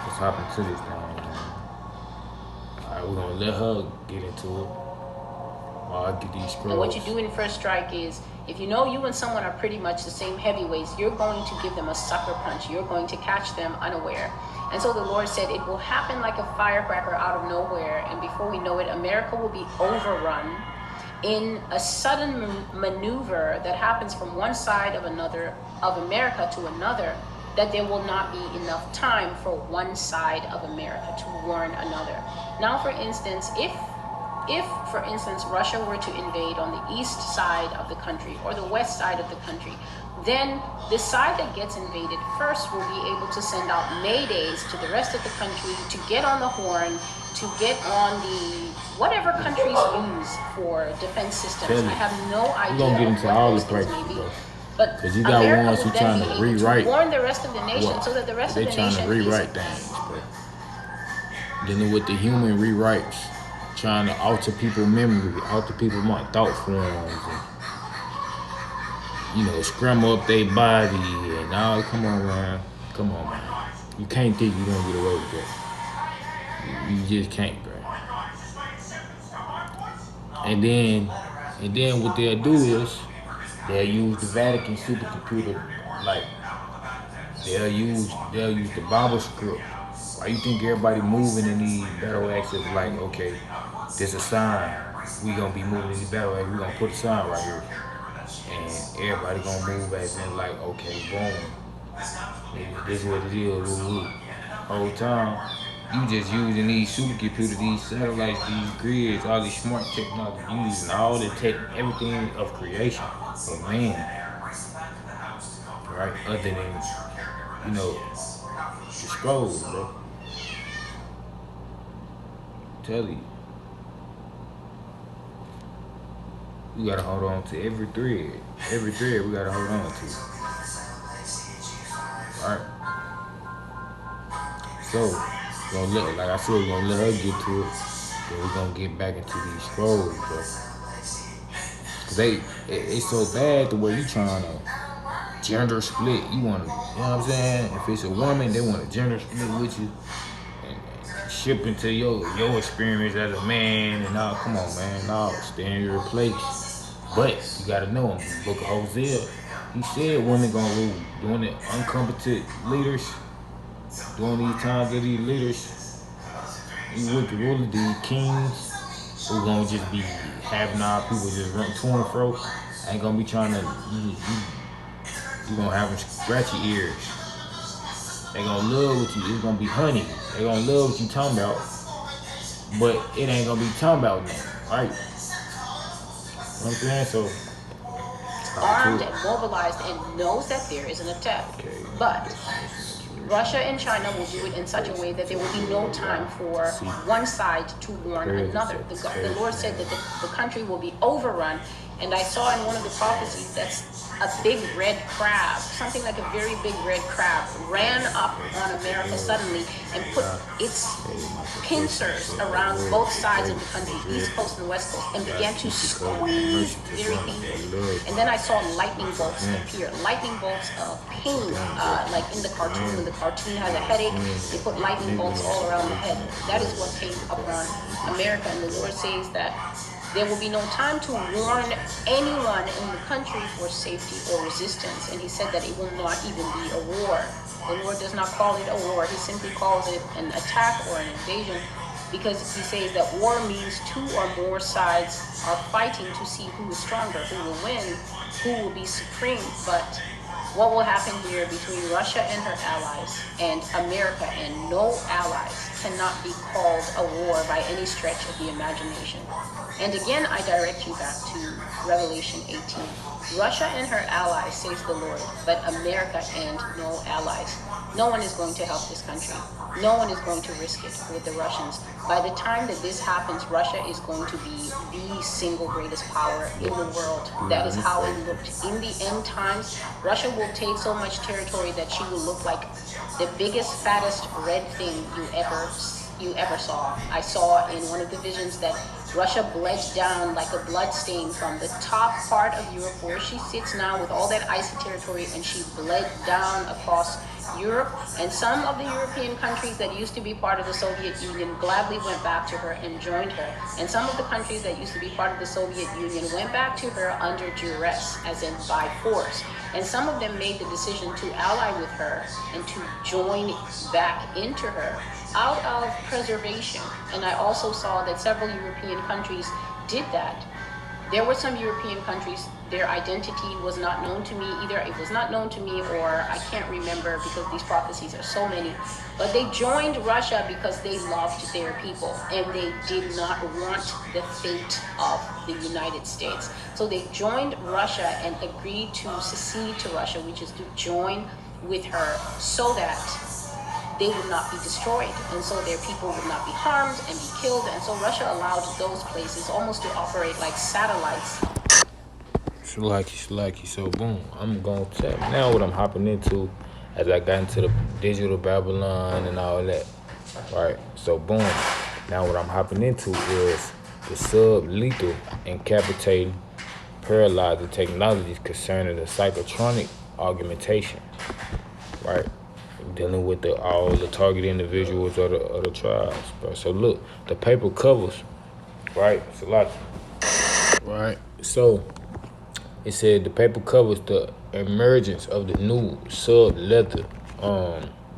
let's hop into this now. Alright, we're gonna let her get into it while I get these scrolls. And what you do in first strike is, if you know you and someone are pretty much the same heavyweights, you're going to give them a sucker punch. You're going to catch them unaware. And so the Lord said it will happen like a firecracker out of nowhere, and before we know it, America will be overrun in a sudden maneuver that happens from one side of America to another, that there will not be enough time for one side of America to warn another. Now, for instance, if for instance, Russia were to invade on the east side of the country or the west side of the country, then the side that gets invaded first will be able to send out maydays to the rest of the country to get on the horn, to get on the whatever countries use for defense systems. I have no idea. We're gonna get into all the places, bro. Because you got ones who trying to rewrite. Warn the rest of the nation so that the rest of the nation. They trying to rewrite things, bro. Dealing with the human rewrites, trying to alter people's memory, alter people's thought forms, and, scramble up their body and all. Come on, man. You can't think you're gonna get away with that. You just can't, bro. And then what they'll do is they'll use the Vatican supercomputer, like they'll use the Bible script. Why you think everybody moving in these battle axes? Like, okay, there's a sign. We gonna be moving in these battle axes. We gonna put a sign right here, and everybody gonna move as in like, okay, boom. This is what it is. Whole time, you just using these supercomputers, these satellites, these grids, all these smart technology, using all the tech, everything of creation for man, right? Other than, the scrolls, bro. Tell you, we gotta hold on to every thread. Every thread we gotta hold on to. Alright. So, like I said, we're gonna let her get to it. Then we're gonna get back into these scrolls, bro. Cause it's so bad the way you trying to gender split. You wanna, you know what I'm saying? If it's a woman, they want to gender split with you. Ship into your experience as a man and all. Come on, man. No, stay in your place. But you gotta know him. Book of Hosea, he said women gonna rule. Doing the incompetent leaders, during these times of these leaders, you with the ruler, these kings who gonna just be having our people just run to and fro. Ain't gonna be trying to. You gonna have them scratch your ears. They gonna love what you. It's gonna be honey. They gonna love what you talking about, but it ain't gonna be talking about nothing, right? You know what I'm saying? So armed and mobilized and knows that there is an attack. But Russia and China will do it in such a way that there will be no time for one side to warn another. The Lord said that the country will be overrun. And I saw in one of the prophecies that's a big red crab, something like a very big red crab, ran up on America suddenly and put its pincers around both sides of the country, East Coast and West Coast, and began to squeeze very deeply. And then I saw lightning bolts appear, lightning bolts of pain, like in the cartoon. When the cartoon has a headache, they put lightning bolts all around the head. That is what came upon America. And the Lord says that there will be no time to warn anyone in the country for safety or resistance. And he said that it will not even be a war. The Lord does not call it a war. He simply calls it an attack or an invasion, because he says that war means 2 or more sides are fighting to see who is stronger, who will win, who will be supreme. But what will happen here between Russia and her allies and America and no allies cannot be called a war by any stretch of the imagination. And again, I direct you back to Revelation 18. Russia and her allies, says the Lord, but America and no allies. No one is going to help this country. No one is going to risk it with the Russians. By the time that this happens, Russia is going to be the single greatest power in the world. That is how it looked. In the end times, Russia will take so much territory that she will look like the biggest, fattest red thing you ever saw. I saw in one of the visions that Russia bled down like a blood stain from the top part of Europe where she sits now with all that icy territory, and she bled down across Europe. And some of the European countries that used to be part of the Soviet Union gladly went back to her and joined her. And some of the countries that used to be part of the Soviet Union went back to her under duress, as in by force. And some of them made the decision to ally with her and to join back into her out of preservation. And I also saw that several European countries did that. There were some European countries, their identity was not known to me. Either it was not known to me, or I can't remember because these prophecies are so many. But they joined Russia because they loved their people and they did not want the fate of the United States. So they joined Russia and agreed to secede to Russia, which is to join with her so that they would not be destroyed, and so their people would not be harmed and be killed. And so Russia allowed those places almost to operate like satellites. Shalaki. So boom, I'm gonna tell now what I'm hopping into as I got into the digital Babylon and all that. Right. So boom, now what I'm hopping into is the sub-lethal, incapacitating, paralyzing technologies concerning the psychotronic augmentation. Right. Dealing with all the target individuals of the tribes, bro. So look, the paper covers, right? Salaki. Right. So it said the paper covers the emergence of the new sub-lethal,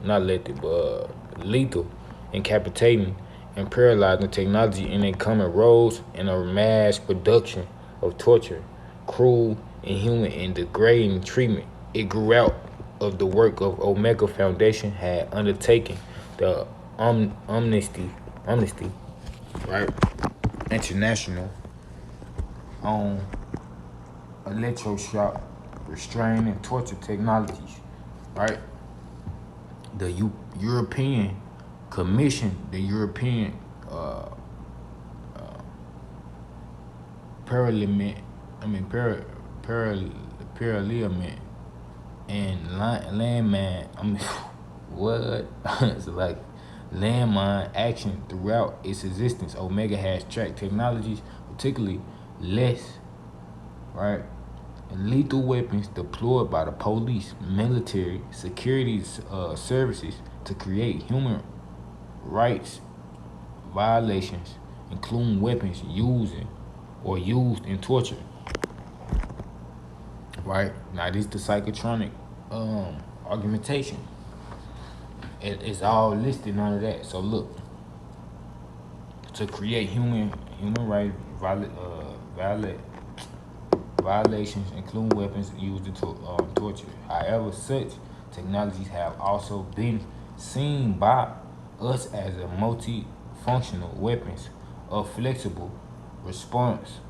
not lethal, but lethal, incapacitating, and paralyzing technology in a common roles in a mass production of torture, cruel, inhuman, and degrading treatment. It grew out of the work of Omega Foundation had undertaken, the Amnesty, right, International, on electroshock, restraint, and torture technologies, right? The European Commission, the European Parliament, Parliament, and landmine, what? It's like landmine action throughout its existence. Omega has tracked technologies, particularly less, right, and lethal weapons deployed by the police, military, security services to create human rights violations, including weapons used in torture. Right? Now this is the psychotronic augmentation. It's all listed under that. So look, to create human rights violations, including weapons used in torture. However, such technologies have also been seen by us as a multifunctional weapons of flexible response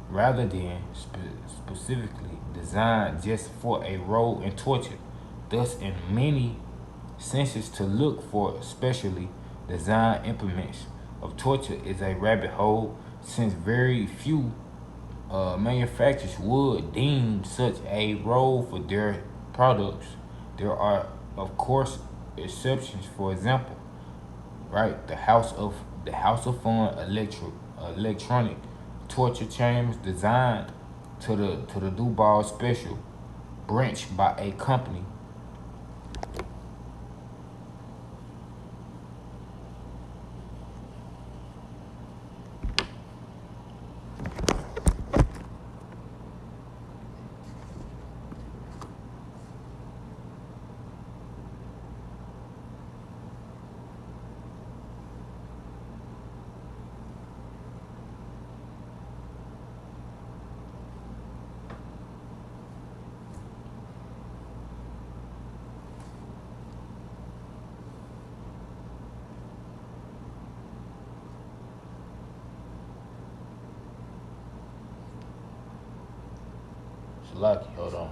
rather than specifically designed just for a role in torture. Thus, in many senses, to look for specially designed implements of torture is a rabbit hole, since very few manufacturers would deem such a role for their products. There are, of course, exceptions. For example, right, the House of Fun electronic torture chambers designed to the Dubai Special Branch by a company Lucky, hold on.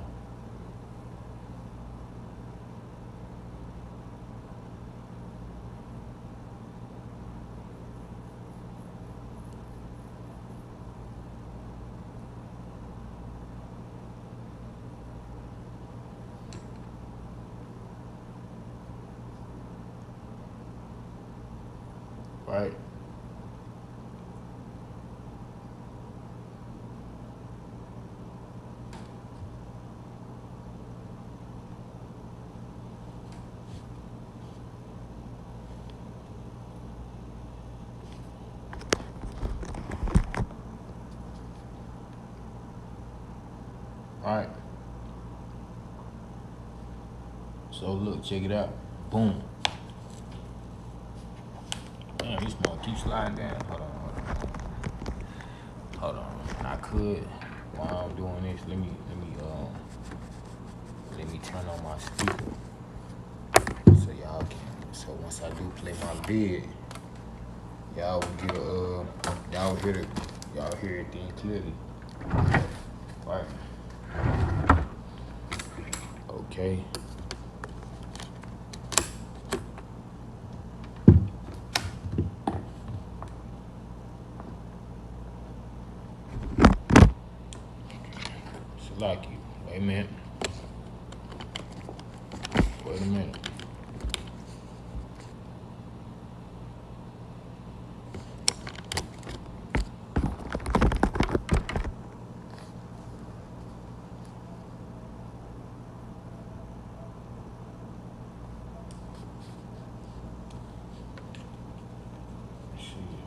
check it out. Boom. Damn, this mother keep sliding down. Hold on. I could, while I'm doing this, let me turn on my speaker so y'all can. So once I do play my vid, y'all will get y'all hear everything clearly. Right. Okay. Select you. Wait a minute. Wait a minute.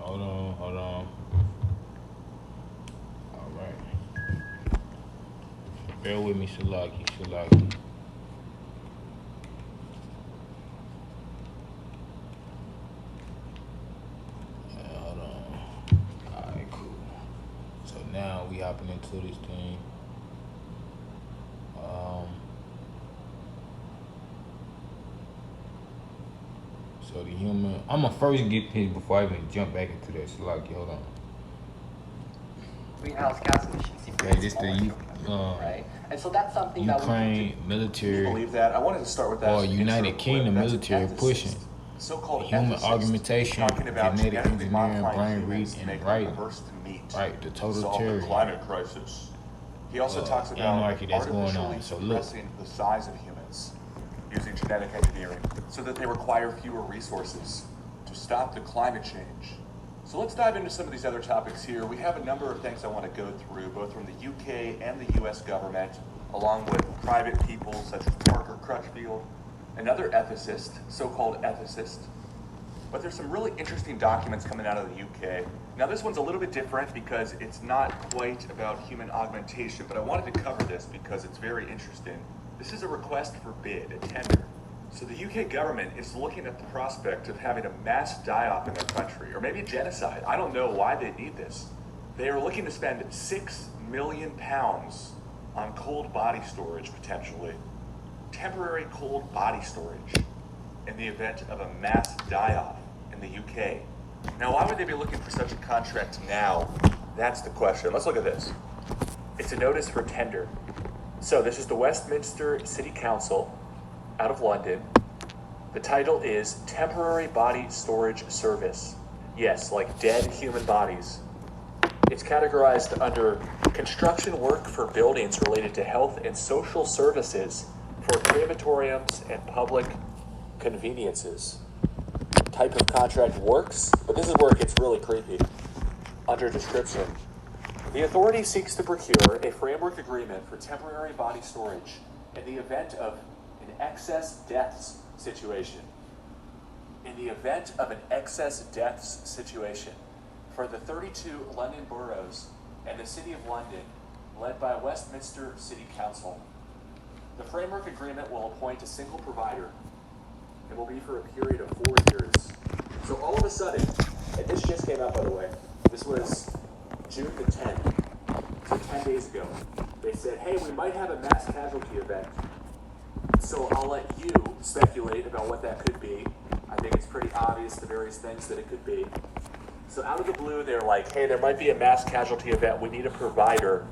Hold on. All right. Bear with me, Shalaki. Hold on. All right, cool. So now we hopping into this thing. So the human, I'm gonna first get this before I even jump back into that. Shalaki, hold on. Greenhouse gas emissions seem Okay, this the right? And so that's something Ukraine military. You believe that? I wanted to start with that. Or United Kingdom military pushing so-called human augmentation, genetic engineering, brain read, and writing. Right, the totalitarian climate crisis. He also talks about anarchy that's going on. artificially So look, suppressing the size of humans using genetic engineering so that they require fewer resources to stop the climate change. So let's dive into some of these other topics here. We have a number of things I want to go through, both from the UK and the US government, along with private people such as Parker Crutchfield, another ethicist, so-called ethicist. But there's some really interesting documents coming out of the UK. Now this one's a little bit different because it's not quite about human augmentation, but I wanted to cover this because it's very interesting. This is a request for bid, a tender. So the UK government is looking at the prospect of having a mass die-off in their country, or maybe genocide. I don't know why they need this. They are looking to spend £6 million on cold body storage, potentially. Temporary cold body storage in the event of a mass die-off in the UK. Now, why would they be looking for such a contract now? That's the question. Let's look at this. It's a notice for tender. So this is the Westminster City Council out of London. The title is Temporary Body Storage Service. Yes, like dead human bodies. It's categorized under construction work for buildings related to health and social services for crematoriums and public conveniences. Type of contract works, but this is where it gets really creepy. Under description, the authority seeks to procure a framework agreement for temporary body storage in the event of an excess deaths situation. In the event of an excess deaths situation for the 32 London boroughs and the City of London, led by Westminster City Council. The framework agreement will appoint a single provider. It will be for a period of 4 years. So all of a sudden, and this just came out by the way, this was June the 10th, so 10 days ago, they said, hey, we might have a mass casualty event. So I'll let you speculate about what that could be. I think it's pretty obvious the various things that it could be. So out of the blue, they're like, hey, there might be a mass casualty event. We need a provider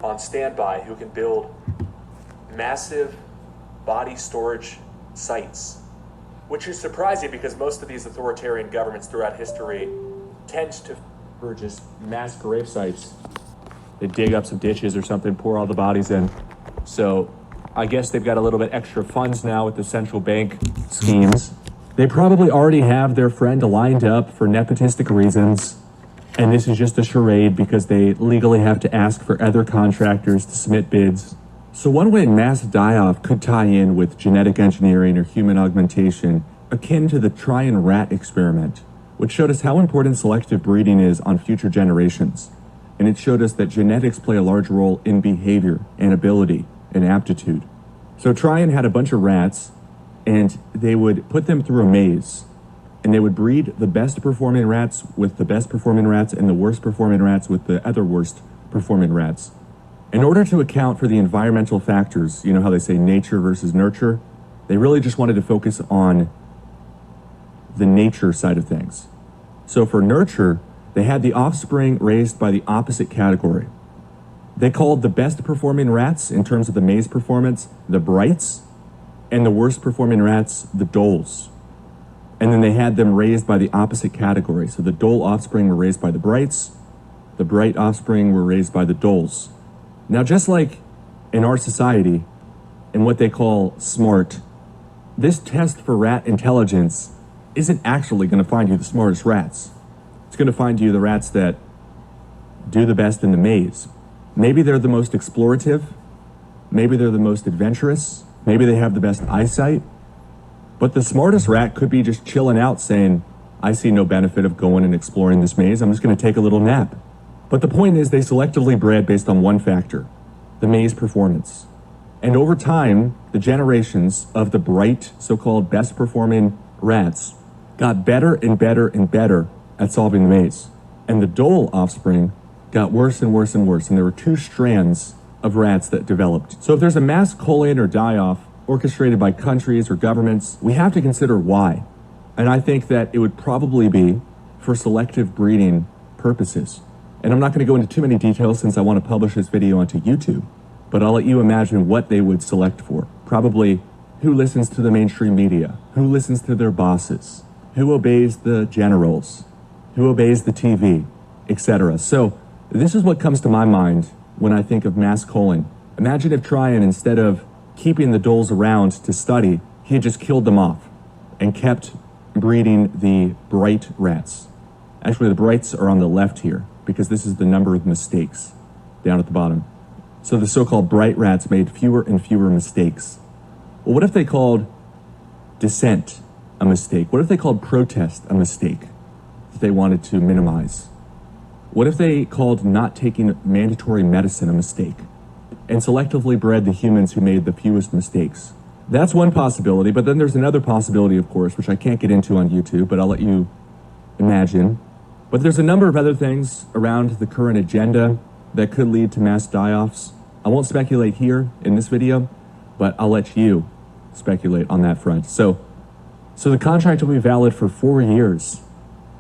on standby who can build massive body storage sites, which is surprising because most of these authoritarian governments throughout history tend to just mass grave sites. They dig up some ditches or something, pour all the bodies in. So I guess they've got a little bit extra funds now with the central bank schemes. They probably already have their friend lined up for nepotistic reasons, and this is just a charade because they legally have to ask for other contractors to submit bids. So one way mass die-off could tie in with genetic engineering or human augmentation, akin to the try and rat experiment, which showed us how important selective breeding is on future generations. And it showed us that genetics play a large role in behavior and ability and aptitude. So Tryon had a bunch of rats, and they would put them through a maze, and they would breed the best performing rats with the best performing rats and the worst performing rats with the other worst performing rats. In order to account for the environmental factors, you know how they say nature versus nurture, they really just wanted to focus on the nature side of things. So for nurture, they had the offspring raised by the opposite category. They called the best performing rats, in terms of the maze performance, the brights, and the worst performing rats, the doles. And then they had them raised by the opposite category. So the dole offspring were raised by the brights, the bright offspring were raised by the doles. Now, just like in our society, in what they call smart, this test for rat intelligence isn't actually going to find you the smartest rats. It's going to find you the rats that do the best in the maze. Maybe they're the most explorative, maybe they're the most adventurous, maybe they have the best eyesight, but the smartest rat could be just chilling out saying, I see no benefit of going and exploring this maze, I'm just going to take a little nap. But the point is, they selectively bred based on one factor, the maze performance. And over time, the generations of the bright, so-called best performing rats got better and better and better at solving the maze. And the dole offspring got worse and worse and worse, and there were two strands of rats that developed. So if there's a mass culling or die-off orchestrated by countries or governments, we have to consider why. And I think that it would probably be for selective breeding purposes. And I'm not going to go into too many details since I want to publish this video onto YouTube, but I'll let you imagine what they would select for. Probably who listens to the mainstream media, who listens to their bosses, who obeys the generals, who obeys the TV, etc. So this is what comes to my mind when I think of mass culling. Imagine if Tryon, instead of keeping the doles around to study, he had just killed them off and kept breeding the bright rats. Actually, the brights are on the left here because this is the number of mistakes down at the bottom. So the so-called bright rats made fewer and fewer mistakes. Well, what if they called dissent a mistake? What if they called protest a mistake that they wanted to minimize? What if they called not taking mandatory medicine a mistake and selectively bred the humans who made the fewest mistakes? That's one possibility, but then there's another possibility, of course, which I can't get into on YouTube, but I'll let you imagine. But there's a number of other things around the current agenda that could lead to mass die-offs. I won't speculate here in this video, but I'll let you speculate on that front. So the contract will be valid for 4 years.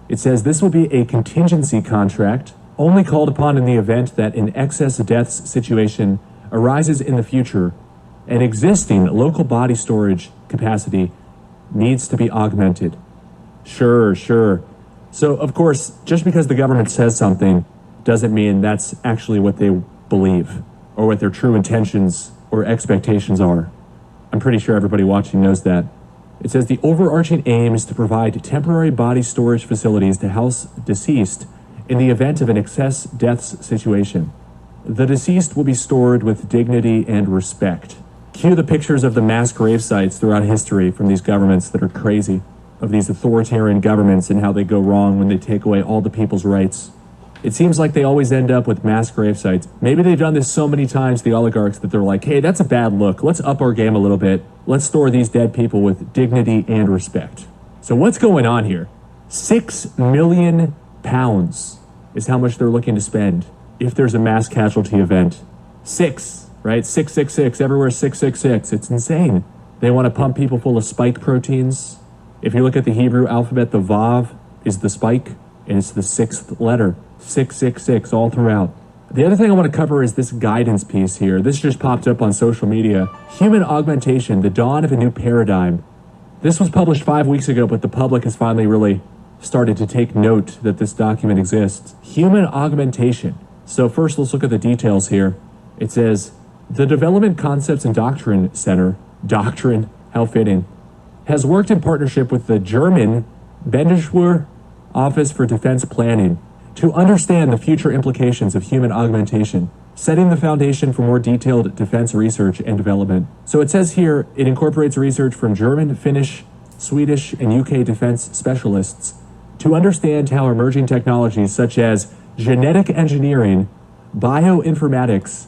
It says this will be a contingency contract only called upon in the event that an excess deaths situation arises in the future and existing local body storage capacity needs to be augmented. Sure. So, of course, just because the government says something doesn't mean that's actually what they believe or what their true intentions or expectations are. I'm pretty sure everybody watching knows that. It says the overarching aim is to provide temporary body storage facilities to house deceased in the event of an excess deaths situation. The deceased will be stored with dignity and respect. Cue the pictures of the mass grave sites throughout history from these governments that are crazy, of these authoritarian governments and how they go wrong when they take away all the people's rights. It seems like they always end up with mass grave sites. Maybe they've done this so many times, the oligarchs, that they're like, hey, that's a bad look. Let's up our game a little bit. Let's store these dead people with dignity and respect. So what's going on here? £6 million is how much they're looking to spend if there's a mass casualty event. 6, right? 666, everywhere 666. It's insane. They want to pump people full of spike proteins. If you look at the Hebrew alphabet, the Vav is the spike, and it's the 6th letter. 666 all throughout. The other thing I want to cover is this guidance piece here. This just popped up on social media. Human augmentation, the dawn of a new paradigm. This was published 5 weeks ago, but the public has finally really started to take note that this document exists. Human augmentation. So first, let's look at the details here. It says, the Development Concepts and Doctrine Center, doctrine, how fitting, has worked in partnership with the German Bundeswehr Office for Defense Planning to understand the future implications of human augmentation, setting the foundation for more detailed defense research and development. So it says here, it incorporates research from German, Finnish, Swedish, and UK defense specialists to understand how emerging technologies such as genetic engineering, bioinformatics,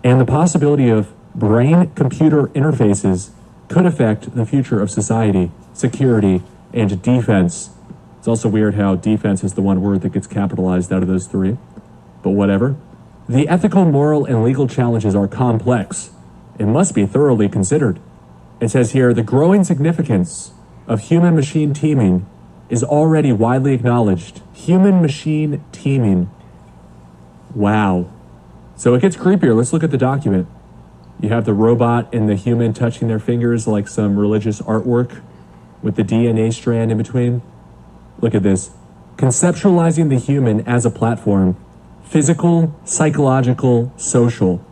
and the possibility of brain-computer interfaces could affect the future of society, security, and defense. It's also weird how defense is the one word that gets capitalized out of those three, but whatever. The ethical, moral, and legal challenges are complex and must be thoroughly considered. It says here, the growing significance of human-machine teaming is already widely acknowledged. Human-machine teaming. Wow. So it gets creepier. Let's look at the document. You have the robot and the human touching their fingers like some religious artwork with the DNA strand in between. Look at this. Conceptualizing the human as a platform. Physical, psychological, social.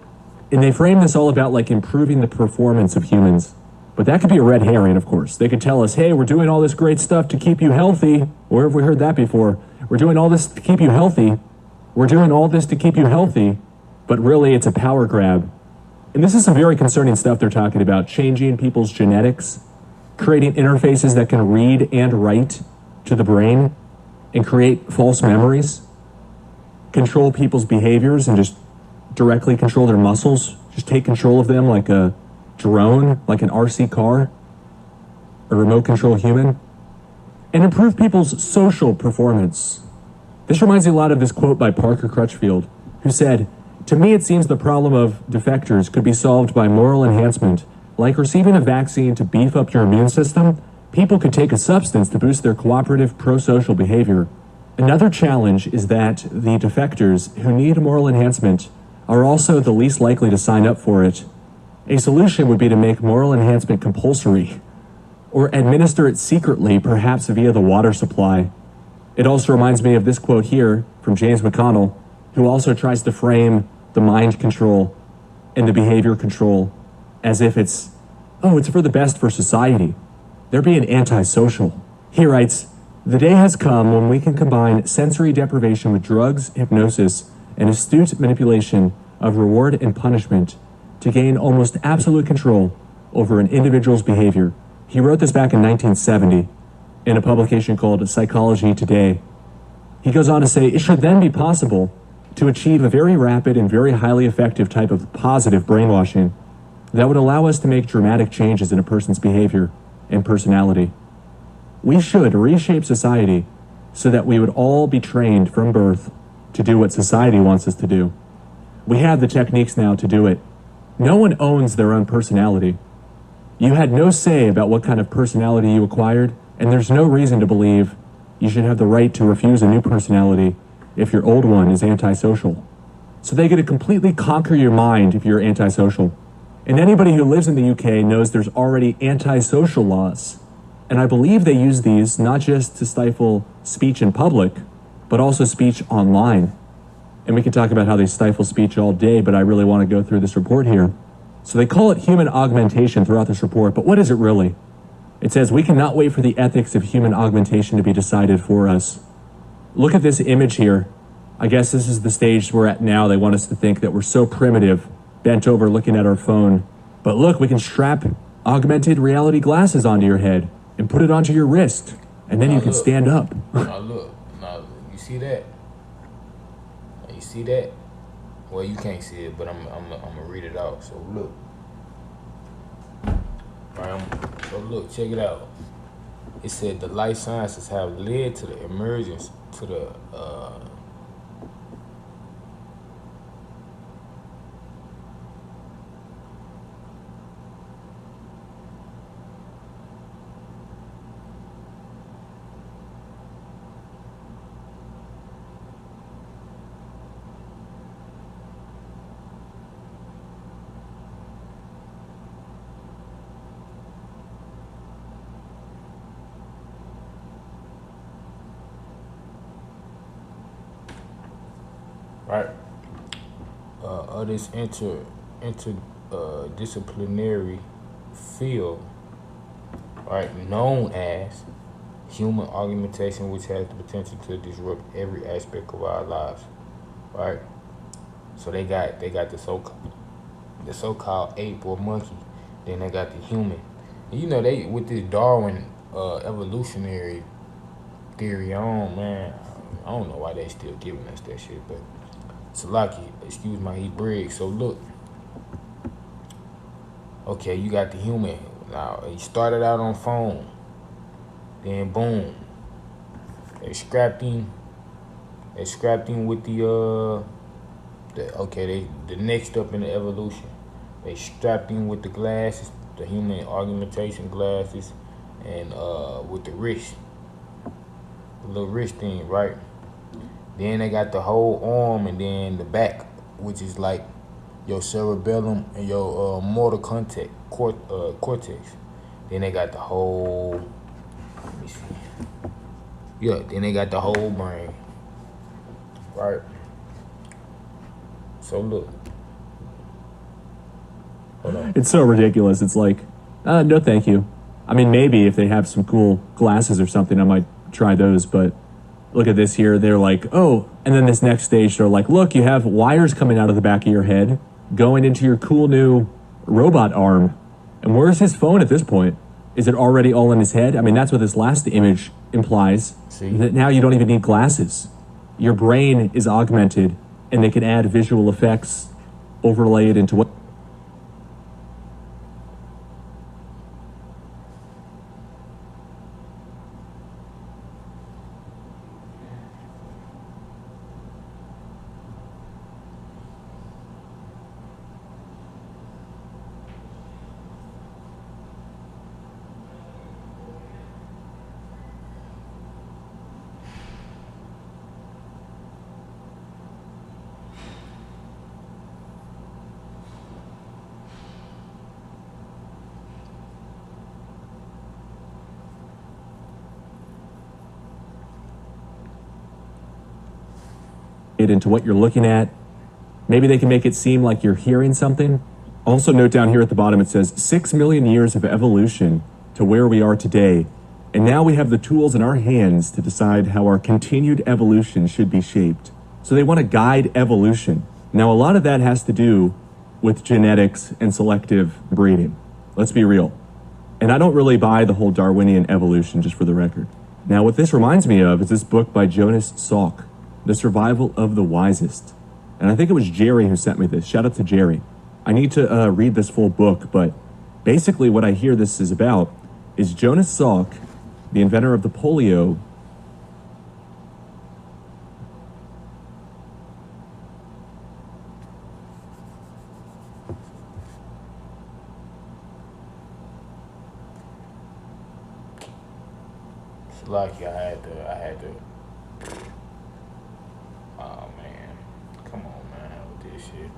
And they frame this all about like improving the performance of humans. But that could be a red herring, of course. They could tell us, hey, we're doing all this great stuff to keep you healthy. Where have we heard that before? We're doing all this to keep you healthy. We're doing all this to keep you healthy. But really, it's a power grab. And this is some very concerning stuff they're talking about. Changing people's genetics, creating interfaces that can read and write to the brain and create false memories, control people's behaviors and just directly control their muscles, just take control of them like a drone, like an RC car, a remote control human, and improve people's social performance. This reminds me a lot of this quote by Parker Crutchfield, who said, "To me, it seems the problem of defectors could be solved by moral enhancement. Like receiving a vaccine to beef up your immune system, people could take a substance to boost their cooperative pro-social behavior. Another challenge is that the defectors who need moral enhancement are also the least likely to sign up for it. A solution would be to make moral enhancement compulsory, or administer it secretly, perhaps via the water supply." It also reminds me of this quote here from James McConnell, who also tries to frame the mind control and the behavior control as if it's for the best for society. They're being antisocial. He writes, "The day has come when we can combine sensory deprivation with drugs, hypnosis, and astute manipulation of reward and punishment to gain almost absolute control over an individual's behavior." He wrote this back in 1970 in a publication called Psychology Today. He goes on to say, "It should then be possible to achieve a very rapid and very highly effective type of positive brainwashing that would allow us to make dramatic changes in a person's behavior and personality. We should reshape society so that we would all be trained from birth to do what society wants us to do. We have the techniques now to do it. No one owns their own personality. You had no say about what kind of personality you acquired, and there's no reason to believe you should have the right to refuse a new personality if your old one is antisocial. So they get to completely conquer your mind if you're antisocial. And anybody who lives in the UK knows there's already antisocial laws. And I believe they use these not just to stifle speech in public, but also speech online. And we can talk about how they stifle speech all day, but I really want to go through this report here. So they call it human augmentation throughout this report, but what is it really? It says, we cannot wait for the ethics of human augmentation to be decided for us. Look at this image here. I guess this is the stage we're at now. They want us to think that we're so primitive, bent over looking at our phone. But look, we can strap augmented reality glasses onto your head and put it onto your wrist, and then you can stand up. Now look, you see that? You see that? Well, you can't see it, but I'm gonna read it out. So look. So look, check it out. It said the life sciences have led to the emergence to the right? Of this interdisciplinary field, right, known as human augmentation, which has the potential to disrupt every aspect of our lives, right? So they got the so-called ape or monkey, then they got the human. And you know, they with this Darwin evolutionary theory on, man, I don't know why they still giving us that shit, but Salaki, excuse my Hebrew. So look, okay, you got the human. Now he started out on phone, then boom, they scrapped him. They scrapped him with the next step in the evolution. They strapped him with the glasses, the human augmentation glasses, and with the wrist, the little wrist thing, right? Then they got the whole arm and then the back, which is like your cerebellum and your motor cortex. Then they got the whole. Let me see. Yeah, then they got the whole brain, right? So look. Hold on. It's so ridiculous. It's like, no, thank you. I mean, maybe if they have some cool glasses or something, I might try those. But look at this here. They're like, oh, and then this next stage, they're like, look, you have wires coming out of the back of your head, going into your cool new robot arm. And where's his phone at this point? Is it already all in his head? I mean, that's what this last image implies. See? That now you don't even need glasses. Your brain is augmented, and they can add visual effects, overlay it into what. It into what you're looking at. Maybe they can make it seem like you're hearing something. Also note down here at the bottom, it says 6 million years of evolution to where we are today. And now we have the tools in our hands to decide how our continued evolution should be shaped. So they want to guide evolution. Now, a lot of that has to do with genetics and selective breeding. Let's be real. And I don't really buy the whole Darwinian evolution, just for the record. Now, what this reminds me of is this book by Jonas Salk, The Survival of the Wisest. And I think it was Jerry who sent me this. Shout out to Jerry. I need to read this full book, but basically what I hear this is about is Jonas Salk, the inventor of the polio. It's lucky I had to. Oh man, come on, man, with this shit.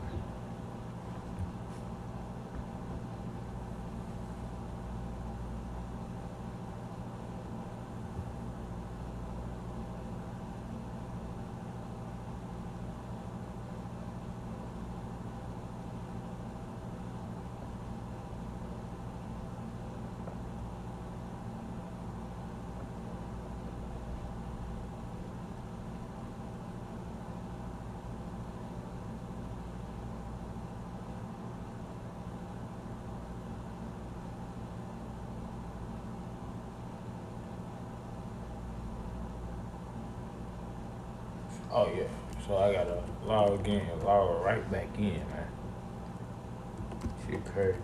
Oh yeah, so I gotta log right back in, man. Shit crazy.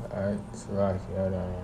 Alright, so like, hold on.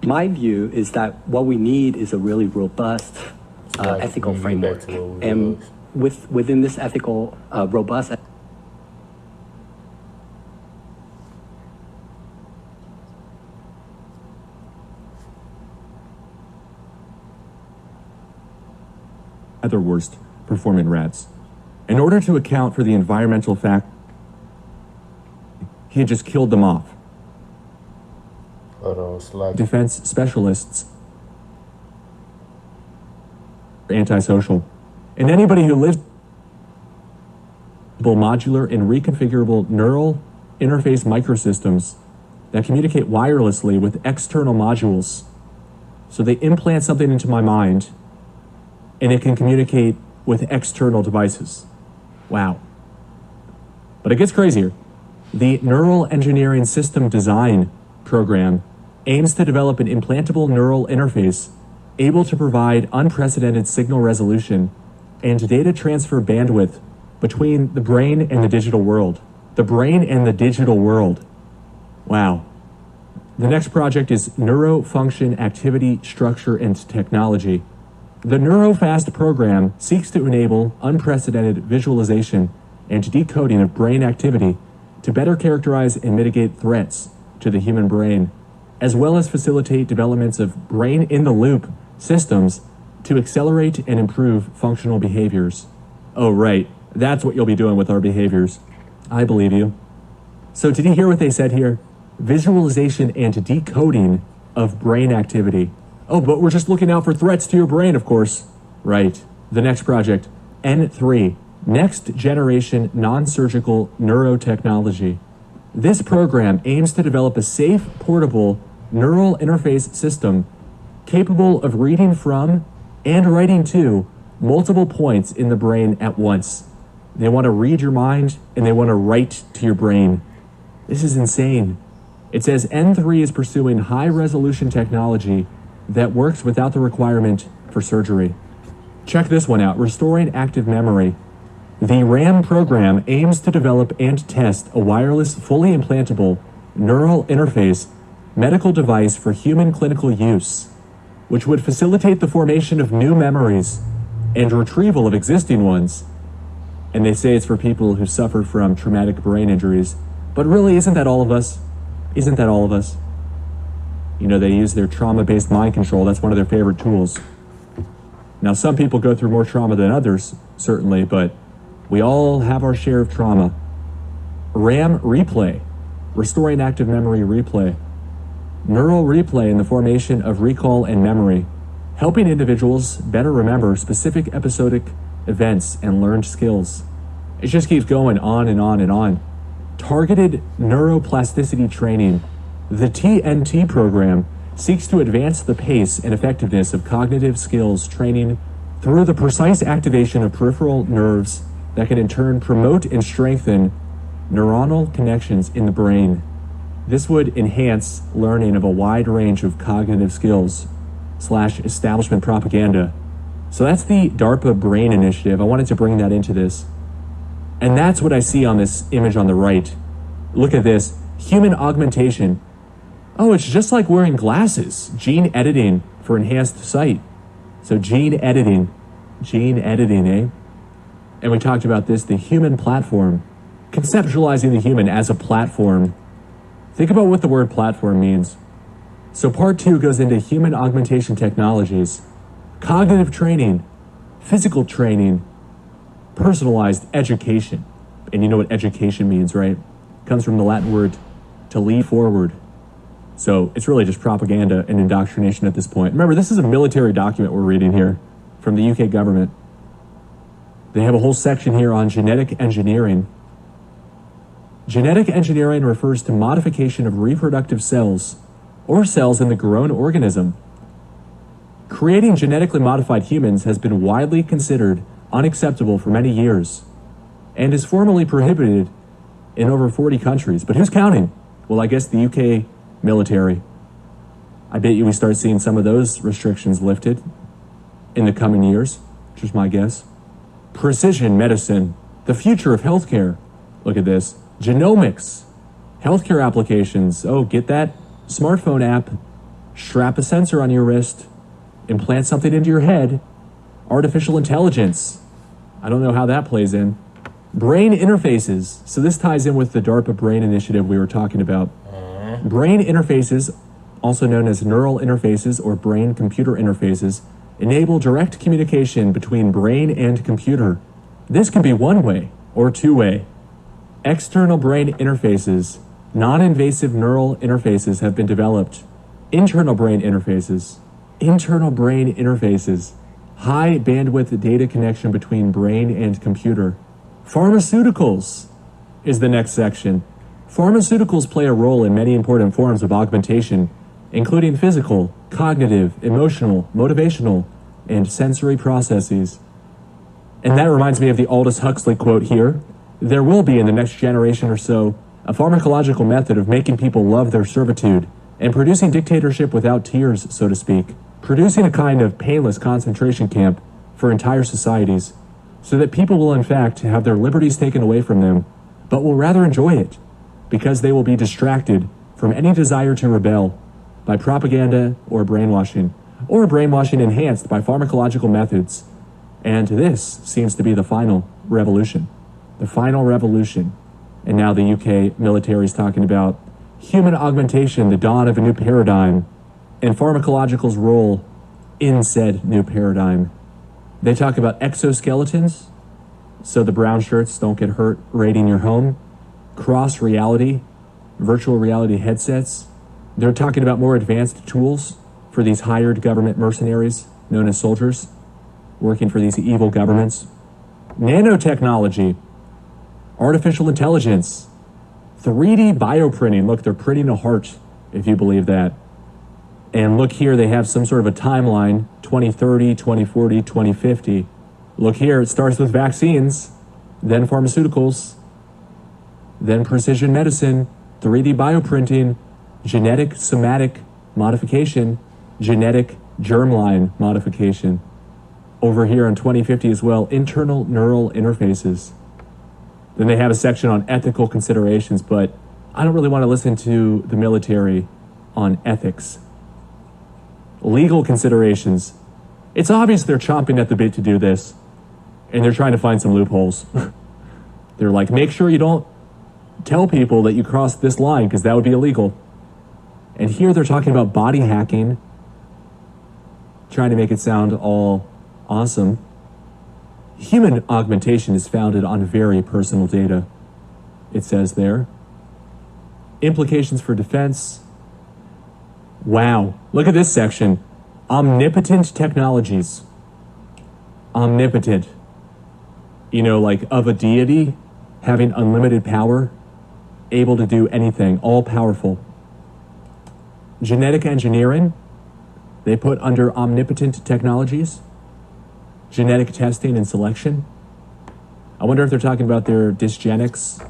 My view is that what we need is a really robust ethical framework. And within this ethical, robust other worst performing rats. In order to account for the environmental fact, he had just killed them off. Defense specialists are antisocial. And anybody who lives modular and reconfigurable neural interface microsystems that communicate wirelessly with external modules. So they implant something into my mind and it can communicate with external devices. Wow. But it gets crazier. The Neural Engineering System Design program aims to develop an implantable neural interface able to provide unprecedented signal resolution and data transfer bandwidth between the brain and the digital world. The brain and the digital world. Wow. The next project is Neurofunction Activity, Structure, and Technology. The NeuroFast program seeks to enable unprecedented visualization and decoding of brain activity to better characterize and mitigate threats to the human brain, as well as facilitate developments of brain-in-the-loop systems to accelerate and improve functional behaviors. Oh, right. That's what you'll be doing with our behaviors. I believe you. So did you hear what they said here? Visualization and decoding of brain activity. Oh, but we're just looking out for threats to your brain, of course. Right. The next project, N3, Next Generation Non-Surgical Neurotechnology. This program aims to develop a safe, portable neural interface system capable of reading from and writing to multiple points in the brain at once. They want to read your mind and they want to write to your brain. This is insane. It says N3 is pursuing high-resolution technology that works without the requirement for surgery. Check this one out, Restoring Active Memory. The RAM program aims to develop and test a wireless, fully implantable neural interface medical device for human clinical use, which would facilitate the formation of new memories and retrieval of existing ones. And they say it's for people who suffer from traumatic brain injuries. But really, isn't that all of us? Isn't that all of us? You know, they use their trauma-based mind control. That's one of their favorite tools. Now, some people go through more trauma than others, certainly, but we all have our share of trauma. RAM replay, restoring active memory replay. Neural replay in the formation of recall and memory, helping individuals better remember specific episodic events and learned skills. It just keeps going on and on and on. Targeted neuroplasticity training. The TNT program seeks to advance the pace and effectiveness of cognitive skills training through the precise activation of peripheral nerves that can in turn promote and strengthen neuronal connections in the brain. This would enhance learning of a wide range of cognitive skills / establishment propaganda. So that's the DARPA Brain Initiative. I wanted to bring that into this. And that's what I see on this image on the right. Look at this, human augmentation. Oh, it's just like wearing glasses. Gene editing for enhanced sight. So gene editing, eh? And we talked about this, the human platform. Conceptualizing the human as a platform. Think about what the word platform means. So part 2 goes into human augmentation technologies, cognitive training, physical training, personalized education. And you know what education means, right? It comes from the Latin word to lead forward. So it's really just propaganda and indoctrination at this point. Remember, this is a military document we're reading here from the UK government. They have a whole section here on genetic engineering. Genetic engineering refers to modification of reproductive cells or cells in the grown organism. Creating genetically modified humans has been widely considered unacceptable for many years and is formally prohibited in over 40 countries. But who's counting? Well, I guess the UK military. I bet you we start seeing some of those restrictions lifted in the coming years, which is my guess. Precision medicine, the future of healthcare. Look at this. Genomics, healthcare applications. Oh, get that smartphone app strap a sensor on your wrist, implant something into your head, artificial intelligence. I don't know how that plays in. Brain interfaces. So this ties in with the DARPA brain initiative we were talking about. Brain interfaces, also known as neural interfaces or brain-computer interfaces, enable direct communication between brain and computer. This can be one-way or two-way. External brain interfaces, non-invasive neural interfaces have been developed. Internal brain interfaces, high bandwidth data connection between brain and computer. Pharmaceuticals is the next section. Pharmaceuticals play a role in many important forms of augmentation, including physical, cognitive, emotional, motivational, and sensory processes. And that reminds me of the Aldous Huxley quote here. There will be, in the next generation or so, a pharmacological method of making people love their servitude and producing dictatorship without tears, so to speak, producing a kind of painless concentration camp for entire societies, so that people will in fact have their liberties taken away from them, but will rather enjoy it, because they will be distracted from any desire to rebel by propaganda or brainwashing enhanced by pharmacological methods. And this seems to be the final revolution. The final revolution. And now the UK military is talking about human augmentation, the dawn of a new paradigm, and pharmacological's role in said new paradigm. They talk about exoskeletons, so the brown shirts don't get hurt raiding your home, cross reality, virtual reality headsets. They're talking about more advanced tools for these hired government mercenaries known as soldiers working for these evil governments. Nanotechnology, artificial intelligence, 3D bioprinting. Look, they're printing a heart, if you believe that. And look here, they have some sort of a timeline, 2030, 2040, 2050. Look here, it starts with vaccines, then pharmaceuticals, then precision medicine, 3D bioprinting, genetic somatic modification, genetic germline modification. Over here in 2050 as well, internal neural interfaces. Then they have a section on ethical considerations, but I don't really want to listen to the military on ethics. Legal considerations. It's obvious they're chomping at the bit to do this, and they're trying to find some loopholes. They're like, make sure you don't tell people that you crossed this line, because that would be illegal. And here they're talking about body hacking, trying to make it sound all awesome. Human augmentation is founded on very personal data, it says there. Implications for defense. Wow, look at this section. Omnipotent technologies. Omnipotent. You know, like of a deity, having unlimited power, able to do anything, all powerful. Genetic engineering, they put under omnipotent technologies. Genetic testing and selection. I wonder if they're talking about their dysgenics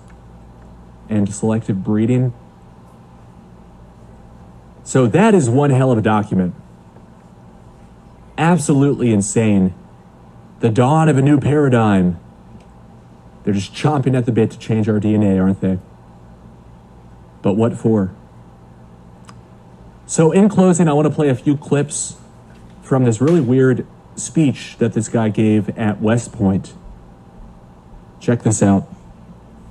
and selective breeding. So that is one hell of a document. Absolutely insane. The dawn of a new paradigm. They're just chomping at the bit to change our DNA, aren't they? But what for? So in closing, I want to play a few clips from this really weird speech that this guy gave at West Point. Check this out.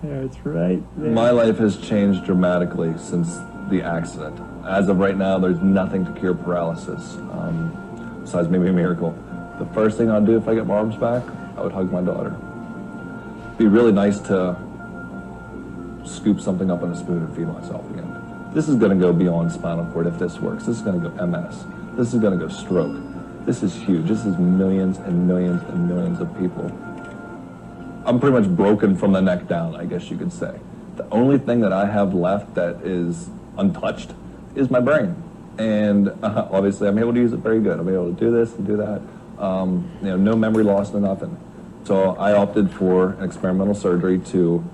That's right. My life has changed dramatically since the accident. As of right now, there's nothing to cure paralysis, besides maybe a miracle. The first thing I'd do if I get my arms back, I would hug my daughter. It'd be really nice to scoop something up in a spoon and feed myself again. This is gonna go beyond spinal cord if this works. This is gonna go MS. This is gonna go stroke. This is huge. This is millions and millions and millions of people. I'm pretty much broken from the neck down, I guess you could say. The only thing that I have left that is untouched is my brain. And obviously I'm able to use it very good. I'm able to do this and do that. No memory loss, no nothing. So I opted for an experimental surgery to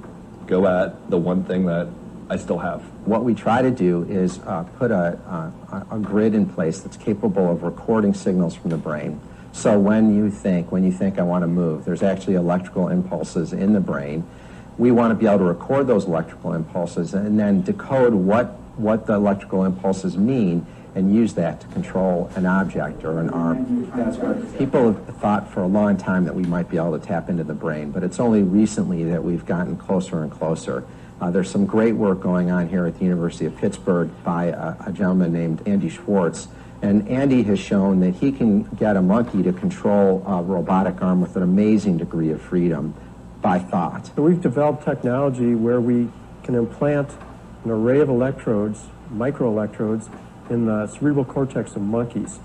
go at the one thing that I still have. What we try to do is put a grid in place that's capable of recording signals from the brain. So when you think I want to move, there's actually electrical impulses in the brain. We want to be able to record those electrical impulses and then decode what the electrical impulses mean and use that to control an object or an arm. People have thought for a long time that we might be able to tap into the brain, but it's only recently that we've gotten closer and closer. There's some great work going on here at the University of Pittsburgh by a gentleman named Andy Schwartz. And Andy has shown that he can get a monkey to control a robotic arm with an amazing degree of freedom by thought. So we've developed technology where we can implant an array of electrodes, microelectrodes, in the cerebral cortex of monkeys.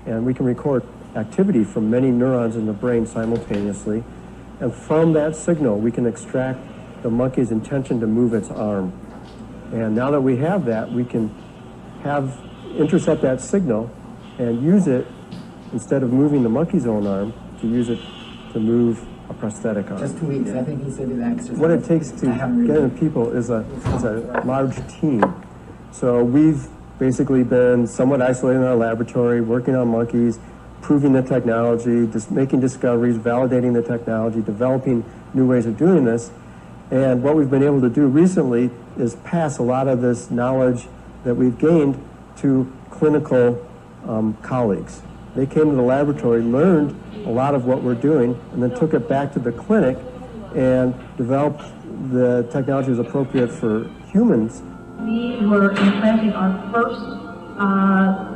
And we can record activity from many neurons in the brain simultaneously. And from that signal, we can extract the monkey's intention to move its arm. And now that we have that, we can intercept that signal and use it, instead of moving the monkey's own arm, to use it to move a prosthetic arm. Just 2 weeks. I think he said the exercise. What it takes to get in people is a large team. So we've basically been somewhat isolated in our laboratory, working on monkeys, proving the technology, just making discoveries, validating the technology, developing new ways of doing this. And what we've been able to do recently is pass a lot of this knowledge that we've gained to clinical colleagues. They came to the laboratory, learned a lot of what we're doing, and then took it back to the clinic and developed the technology that was appropriate for humans. We were implanting our first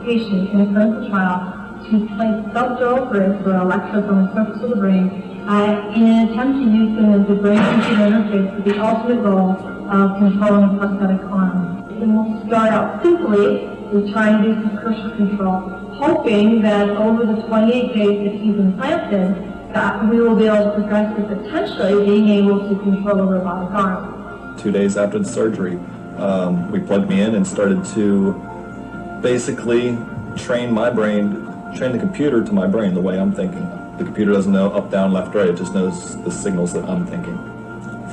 patient in a clinical trial to place subdural grids or electrodes on the surface of the brain in an attempt to use them as a brain-computer interface with the ultimate goal of controlling a prosthetic arm. And we'll start out simply with trying to do some cursor control, hoping that over the 28 days that he's implanted, that we will be able to progress to potentially being able to control a robotic arm. 2 days after the surgery, we plugged me in and started to basically train my brain, train the computer to my brain the way I'm thinking. The computer doesn't know up, down, left, right, it just knows the signals that I'm thinking.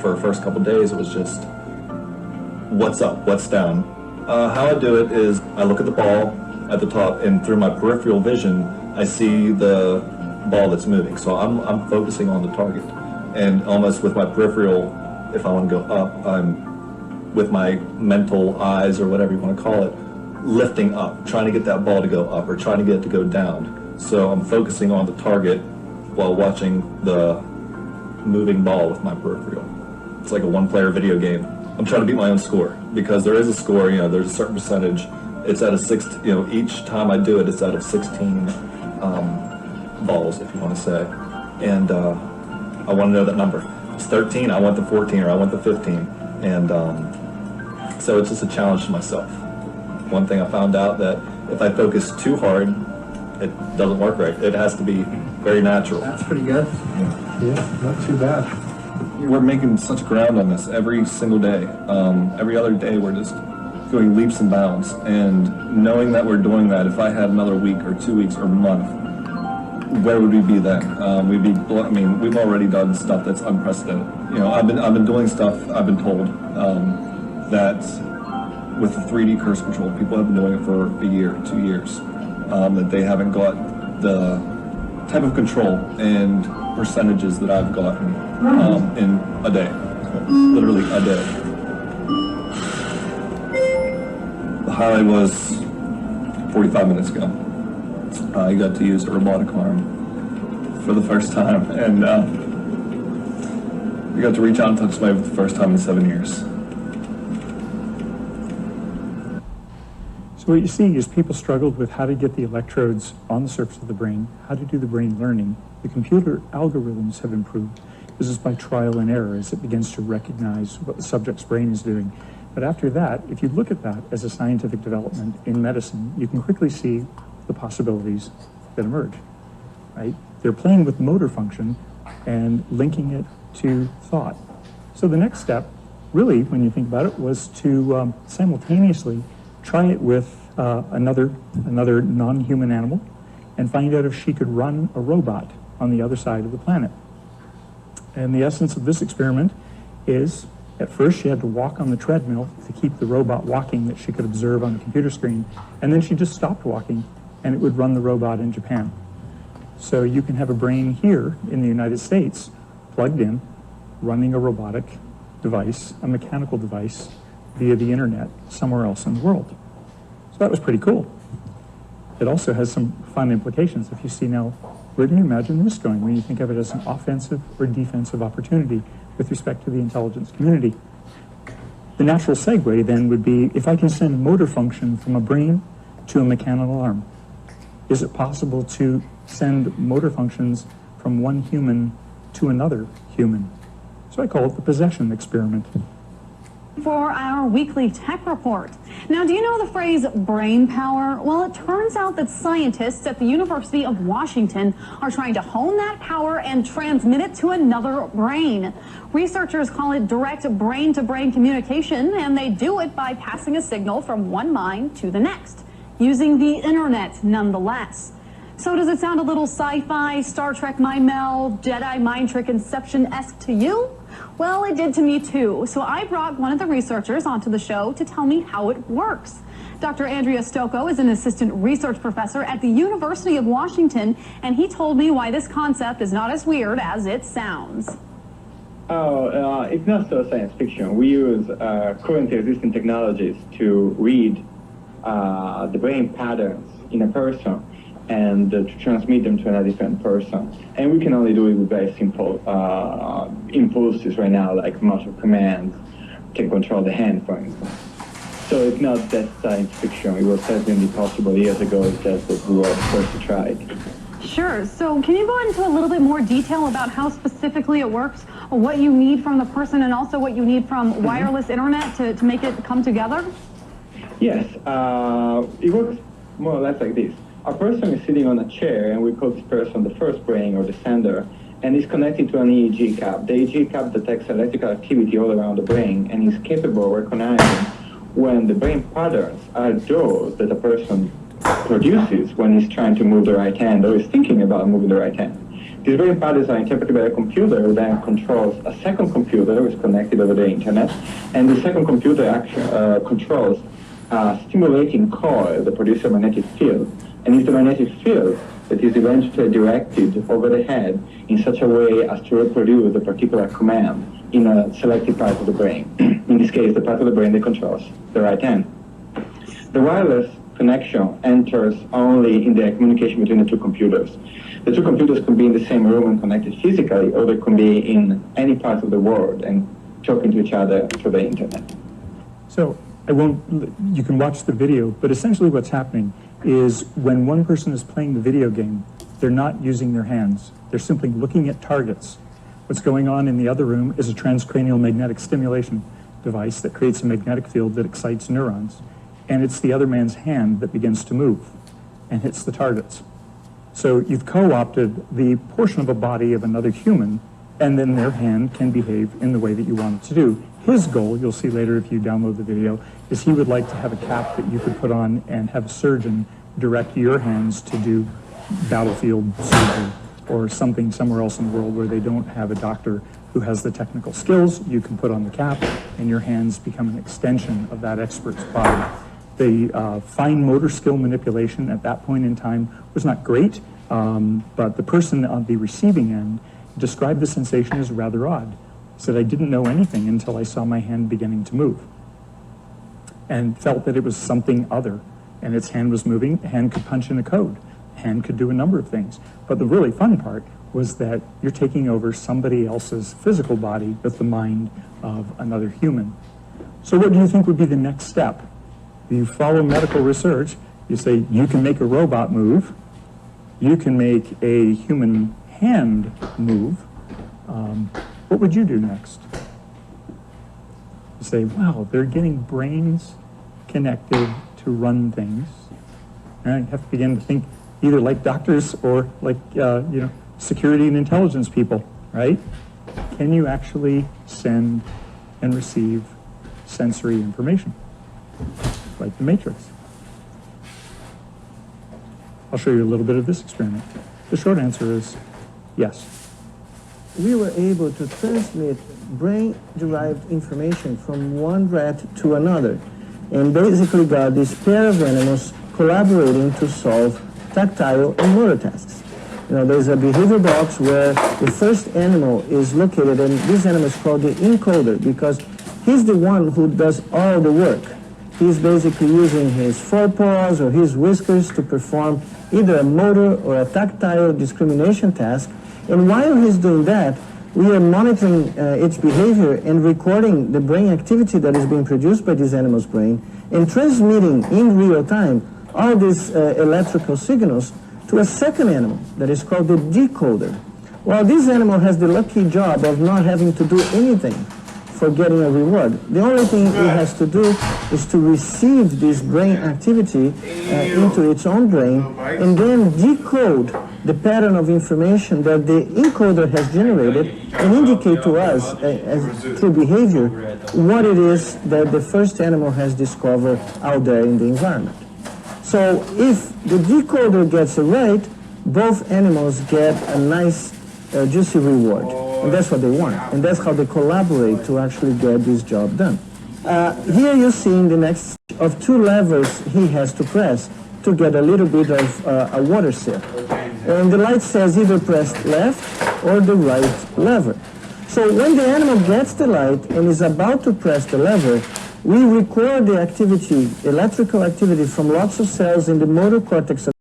For the first couple of days, it was just, what's up, what's down? How I do it is I look at the ball at the top, and through my peripheral vision, I see the ball that's moving. So I'm focusing on the target. And almost with my peripheral, if I want to go up, I'm with my mental eyes, or whatever you want to call it, lifting up, trying to get that ball to go up or trying to get it to go down. So I'm focusing on the target while watching the moving ball with my peripheral. It's like a one-player video game. I'm trying to beat my own score, because there is a score, there's a certain percentage. It's out of each time I do it, it's out of 16 balls, if you want to say. And I want to know that number. If it's 13, I want the 14, or I want the 15. And so it's just a challenge to myself. One thing I found out, that if I focus too hard, it doesn't work right. It has to be very natural. That's pretty good. Yeah, not too bad. We're making such ground on this every single day. Every other day we're just doing leaps and bounds. And knowing that we're doing that, if I had another week or 2 weeks or a month, where would we be then? We've already done stuff that's unprecedented. I've been doing stuff, I've been told, that with the 3D cursor control, people have been doing it for a year, 2 years, that they haven't got the type of control and percentages that I've gotten in a day, literally a day. The highlight was 45 minutes ago. I got to use a robotic arm for the first time, and I got to reach out and touch somebody for the first time in 7 years. So what you see is people struggled with how to get the electrodes on the surface of the brain, how to do the brain learning. The computer algorithms have improved. This is by trial and error as it begins to recognize what the subject's brain is doing. But after that, if you look at that as a scientific development in medicine, you can quickly see the possibilities that emerge, right? They're playing with motor function and linking it to thought. So the next step, really, when you think about it, was to simultaneously try it with another non-human animal and find out if she could run a robot on the other side of the planet. And the essence of this experiment is, at first she had to walk on the treadmill to keep the robot walking that she could observe on the computer screen, and then she just stopped walking and it would run the robot in Japan. So you can have a brain here in the United States plugged in, running a robotic device, a mechanical device, via the internet somewhere else in the world. So that was pretty cool. it also has some fun implications. If you see now, where do you imagine this going when you think of it as an offensive or defensive opportunity with respect to the intelligence community? The natural segue then would be, if I can send motor function from a brain to a mechanical arm, is it possible to send motor functions from one human to another human? So I call it the possession experiment. For our weekly tech report. Now, do you know the phrase brain power? Well, it turns out that scientists at the University of Washington are trying to hone that power and transmit it to another brain. Researchers call it direct brain-to-brain communication, and they do it by passing a signal from one mind to the next, using the internet nonetheless. So does it sound a little sci-fi, Star Trek mind meld, Jedi mind trick Inception-esque to you? Well, it did to me too. So I brought one of the researchers onto the show to tell me how it works. Dr. Andrea Stocco is an assistant research professor at the University of Washington, and he told me why this concept is not as weird as it sounds. It's not so science fiction. We use currently existing technologies to read the brain patterns in a person and to transmit them to another different person. And we can only do it with very simple impulses right now, like muscle commands, can control the hand, for instance. So it's not that science fiction. It was certainly possible years ago, it's just that we were the first to try it. Sure. So can you go into a little bit more detail about how specifically it works, or what you need from the person, and also what you need from wireless internet to make it come together? Yes. It works more or less like this. A person is sitting on a chair, and we call this person the first brain or the sender, and is connected to an EEG cap. The EEG cap detects electrical activity all around the brain and is capable of recognizing when the brain patterns are those that a person produces when he's trying to move the right hand or is thinking about moving the right hand. These brain patterns are interpreted by a computer who then controls a second computer who is connected over the internet, and the second computer controls a stimulating coil that produces a magnetic field. And it's the magnetic field that is eventually directed over the head in such a way as to reproduce a particular command in a selected part of the brain. In this case, the part of the brain that controls the right hand. The wireless connection enters only in the communication between the two computers. The two computers can be in the same room and connected physically, or they can be in any part of the world and talking to each other through the internet. So you can watch the video, but essentially what's happening is when one person is playing the video game, they're not using their hands. They're simply looking at targets. What's going on in the other room is a transcranial magnetic stimulation device that creates a magnetic field that excites neurons. And it's the other man's hand that begins to move and hits the targets. So you've co-opted the portion of a body of another human, and then their hand can behave in the way that you want it to do. His goal, you'll see later if you download the video, is he would like to have a cap that you could put on and have a surgeon direct your hands to do battlefield surgery or something somewhere else in the world where they don't have a doctor who has the technical skills. You can put on the cap and your hands become an extension of that expert's body. The fine motor skill manipulation at that point in time was not great, but the person on the receiving end described the sensation as rather odd. Said, I didn't know anything until I saw my hand beginning to move, and felt that it was something other. And its hand was moving, the hand could punch in a code, the hand could do a number of things. But the really fun part was that you're taking over somebody else's physical body with the mind of another human. So what do you think would be the next step? You follow medical research, you say you can make a robot move, you can make a human hand move. What would you do next? You say, wow, they're getting brains connected to run things. And you have to begin to think either like doctors or like security and intelligence people, right? Can you actually send and receive sensory information, like the Matrix? I'll show you a little bit of this experiment. The short answer is yes. We were able to transmit brain-derived information from one rat to another, and basically got this pair of animals collaborating to solve tactile and motor tasks. You know, there's a behavior box where the first animal is located, and this animal is called the encoder because he's the one who does all the work. he's basically using his forepaws or his whiskers to perform either a motor or a tactile discrimination task. And while he's doing that, we are monitoring its behavior and recording the brain activity that is being produced by this animal's brain and transmitting in real time all these electrical signals to a second animal that is called the decoder. Well, this animal has the lucky job of not having to do anything for getting a reward. The only thing it has to do is to receive this brain activity into its own brain and then decode the pattern of information that the encoder has generated and indicate to us, through behavior, what it is that the first animal has discovered out there in the environment. So if the decoder gets it right, both animals get a nice, juicy reward. And that's what they want. And that's how they collaborate to actually get this job done. Here you see in the next of two levers he has to press to get a little bit of a water sip. And the light says either press left or the right lever. So when the animal gets the light and is about to press the lever, we record the activity, electrical activity from lots of cells in the motor cortex